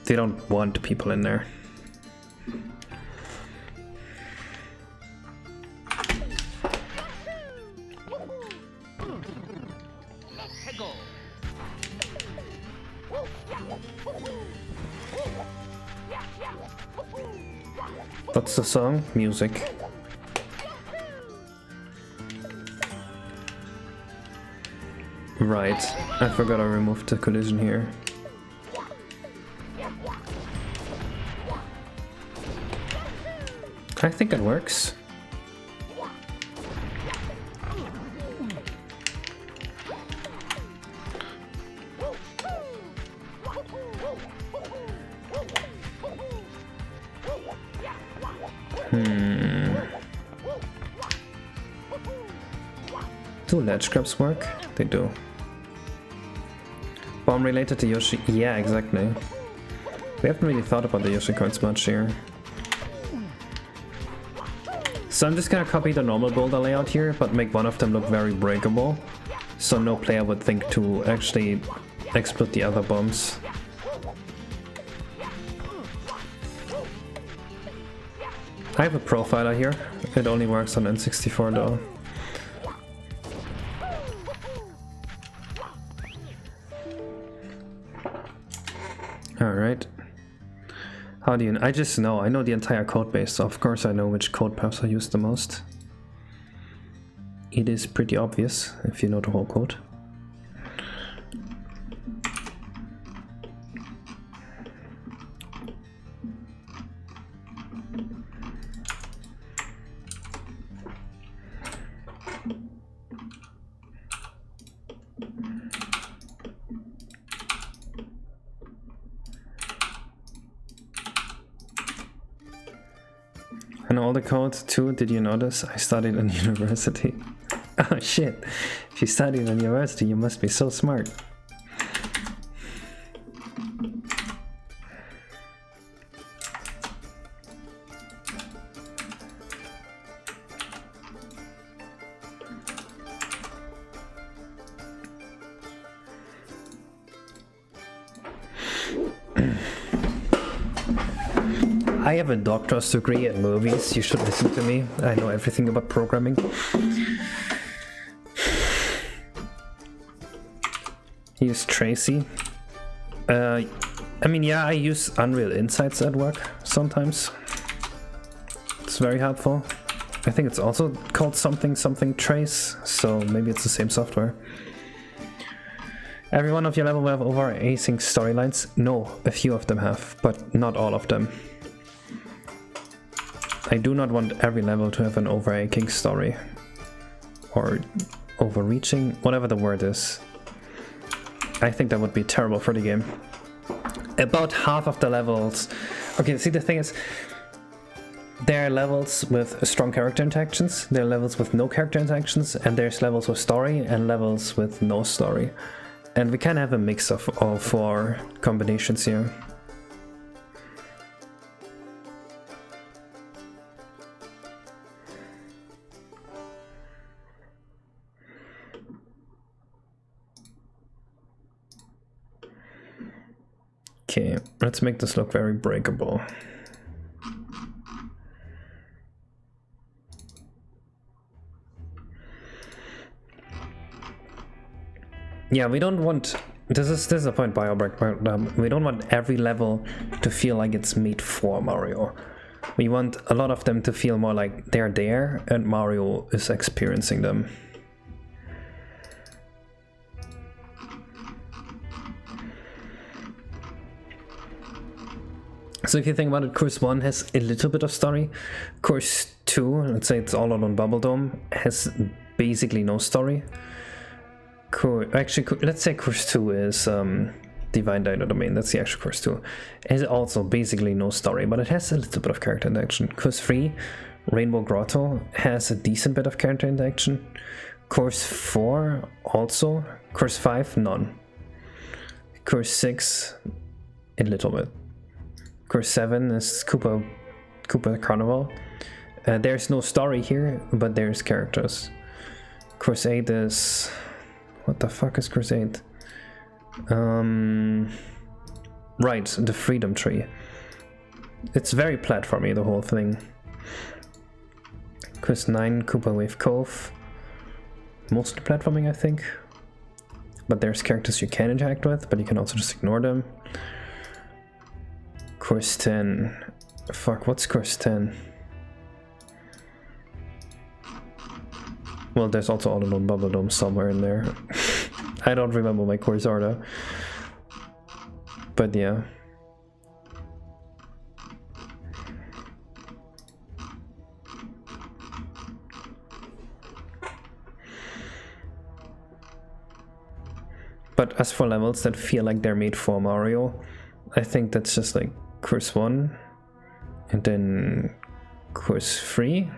They don't want people in there. What's the song? Music. Right, I forgot I removed the collision here. I think it works. Do ledge grabs work? They do. Bomb related to Yoshi? Yeah, exactly. We haven't really thought about the Yoshi cards much here. So I'm just gonna copy the normal boulder layout here, but make one of them look very breakable. So no player would think to actually explode the other bombs. I have a profiler here. It only works on N64 though. Alright. How do you know? I just know. I know the entire code base, so of course I know which code paths I use the most. It is pretty obvious if you know the whole code. I know all the code too, did you notice? I studied in university. Oh shit, if you studied in university you must be so smart. I have a doctor's degree in movies. You should listen to me. I know everything about programming. Here's Tracy. I mean, yeah, I use Unreal Insights at work sometimes. It's very helpful. I think it's also called something trace, so maybe it's the same software. Every one of your level will have over async storylines. No, a few of them have, but not all of them. I do not want every level to have an overarching story. Or overreaching, whatever the word is. I think that would be terrible for the game. About half of the levels... Okay, see, the thing is, there are levels with strong character interactions, there are levels with no character interactions, and there's levels with story and levels with no story. And we can have a mix of all four combinations here. Okay, let's make this look very breakable. Yeah, we don't want... This is a point BioBreak, but we don't want every level to feel like it's made for Mario. We want a lot of them to feel more like they're there and Mario is experiencing them. So if you think about it, Course 1 has a little bit of story. Course 2, let's say it's all on Bubble Dome, has basically no story. Actually, let's say Course 2 is Divine Dino Domain, that's the actual Course 2. It has also basically no story, but it has a little bit of character interaction. Course 3, Rainbow Grotto, has a decent bit of character interaction. Course 4 also. Course 5, none. Course 6, a little bit. Course 7 is Koopa Carnival. There's no story here, but there's characters. Course 8 is... What the fuck is Course 8? Right, the Freedom Tree. It's very platformy, the whole thing. Course 9, Koopa Wave Cove. Mostly platforming, I think. But there's characters you can interact with, but you can also just ignore them. Course 10. Fuck, what's Course 10? Well, there's also all alone Bubble Dome somewhere in there. I don't remember my course order. But yeah. But as for levels that feel like they're made for Mario, I think that's just like Course 1 and then Course 3.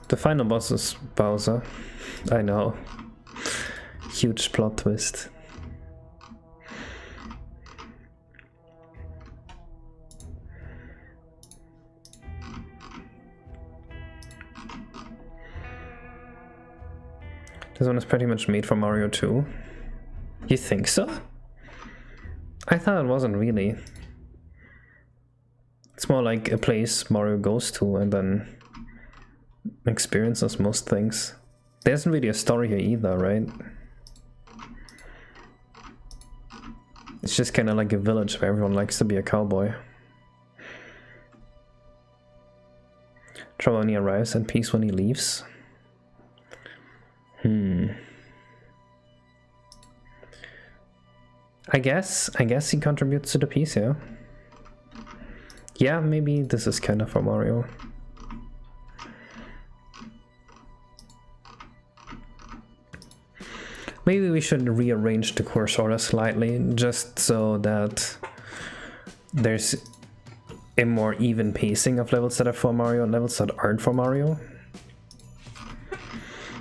The final boss is Bowser. I know. Huge plot twist. This one is pretty much made for Mario 2. You think so? I thought it wasn't really. It's more like a place Mario goes to and then experiences most things. There isn't really a story here either, right? It's just kind of like a village where everyone likes to be a cowboy. Trouble when he arrives and peace when he leaves. I guess he contributes to the piece, yeah. Yeah, maybe this is kind of for Mario. Maybe we should rearrange the course order slightly, just so that there's a more even pacing of levels that are for Mario and levels that aren't for Mario.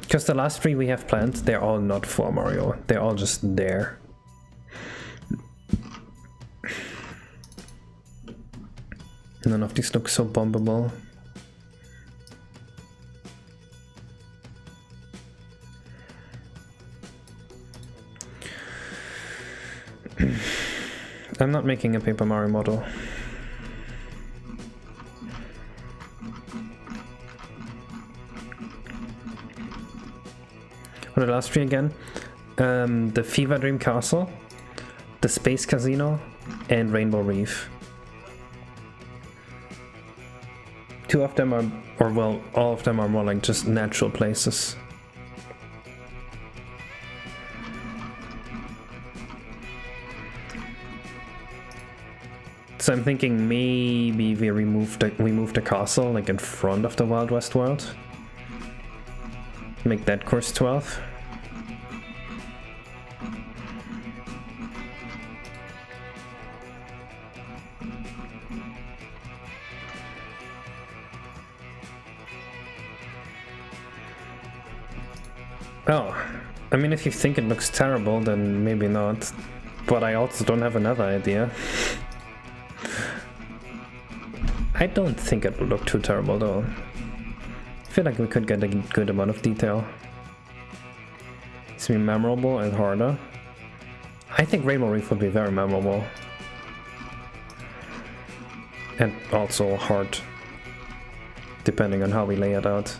Because the last three we have planned, they're all not for Mario, they're all just there. None of these look so bombable. I'm not making a Paper Mario model. What are the last three again? The Fever Dream Castle, the Space Casino, and Rainbow Reef. Two of them are, or well, all of them are more like just natural places. So I'm thinking maybe we move the castle like in front of the Wild West world. Make that course 12. Oh, I mean, if you think it looks terrible, then maybe not. But I also don't have another idea. I don't think it will look too terrible though. I feel like we could get a good amount of detail. It's be memorable and harder. I think Rainbow Reef would be very memorable. And also hard, depending on how we lay it out.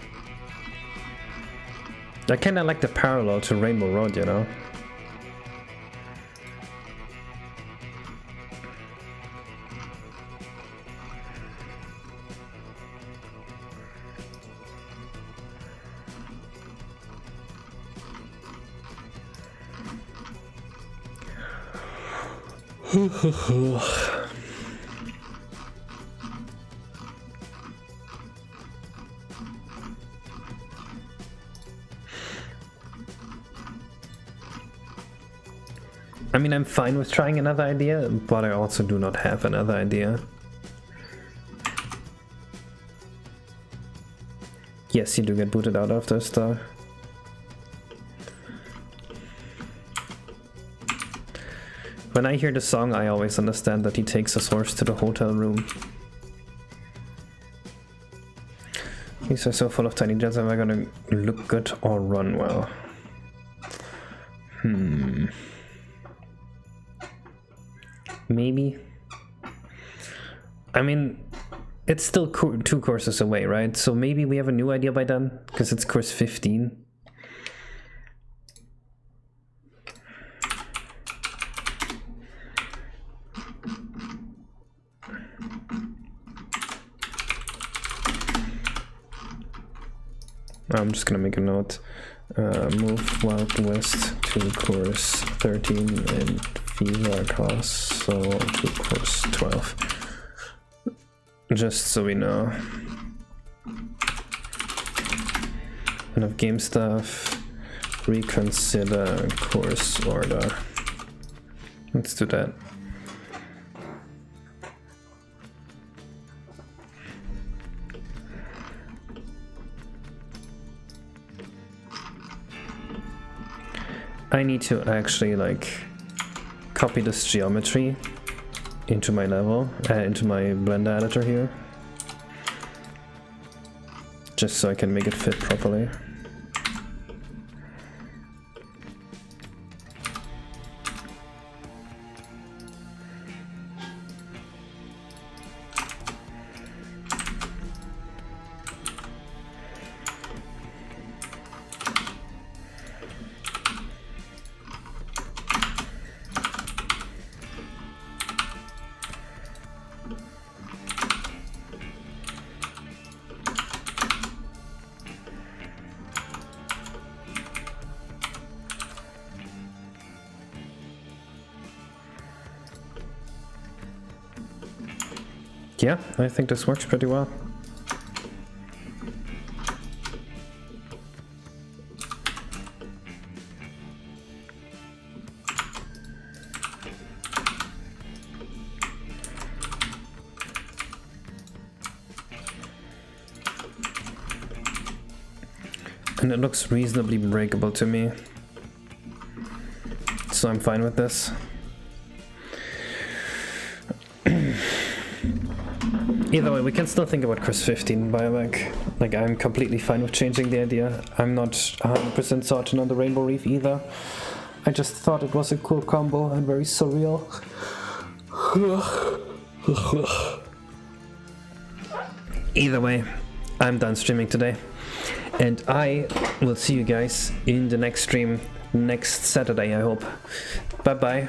I kinda like the parallel to Rainbow Road, you know? I mean, I'm fine with trying another idea, but I also do not have another idea. Yes, you do get booted out after a star. When I hear the song, I always understand that he takes his horse to the hotel room. These are so full of tiny jets, am I gonna look good or run well? Maybe. I mean, it's still 2 courses away, right? So maybe we have a new idea by then, because it's course 15. I'm just gonna make a note. Move Wild West to course 13 and Fever Castle to course 12. Just so we know. Enough game stuff. Reconsider course order. Let's do that. I need to actually like copy this geometry into my level, into my Blender editor here, just so I can make it fit properly. Yeah, I think this works pretty well. And it looks reasonably breakable to me, so I'm fine with this. Either way, we can still think about course 15 biobank. Like, I'm completely fine with changing the idea. I'm not 100% certain on the Rainbow Reef either. I just thought it was a cool combo and very surreal. Either way, I'm done streaming today. And I will see you guys in the next stream next Saturday, I hope. Bye bye.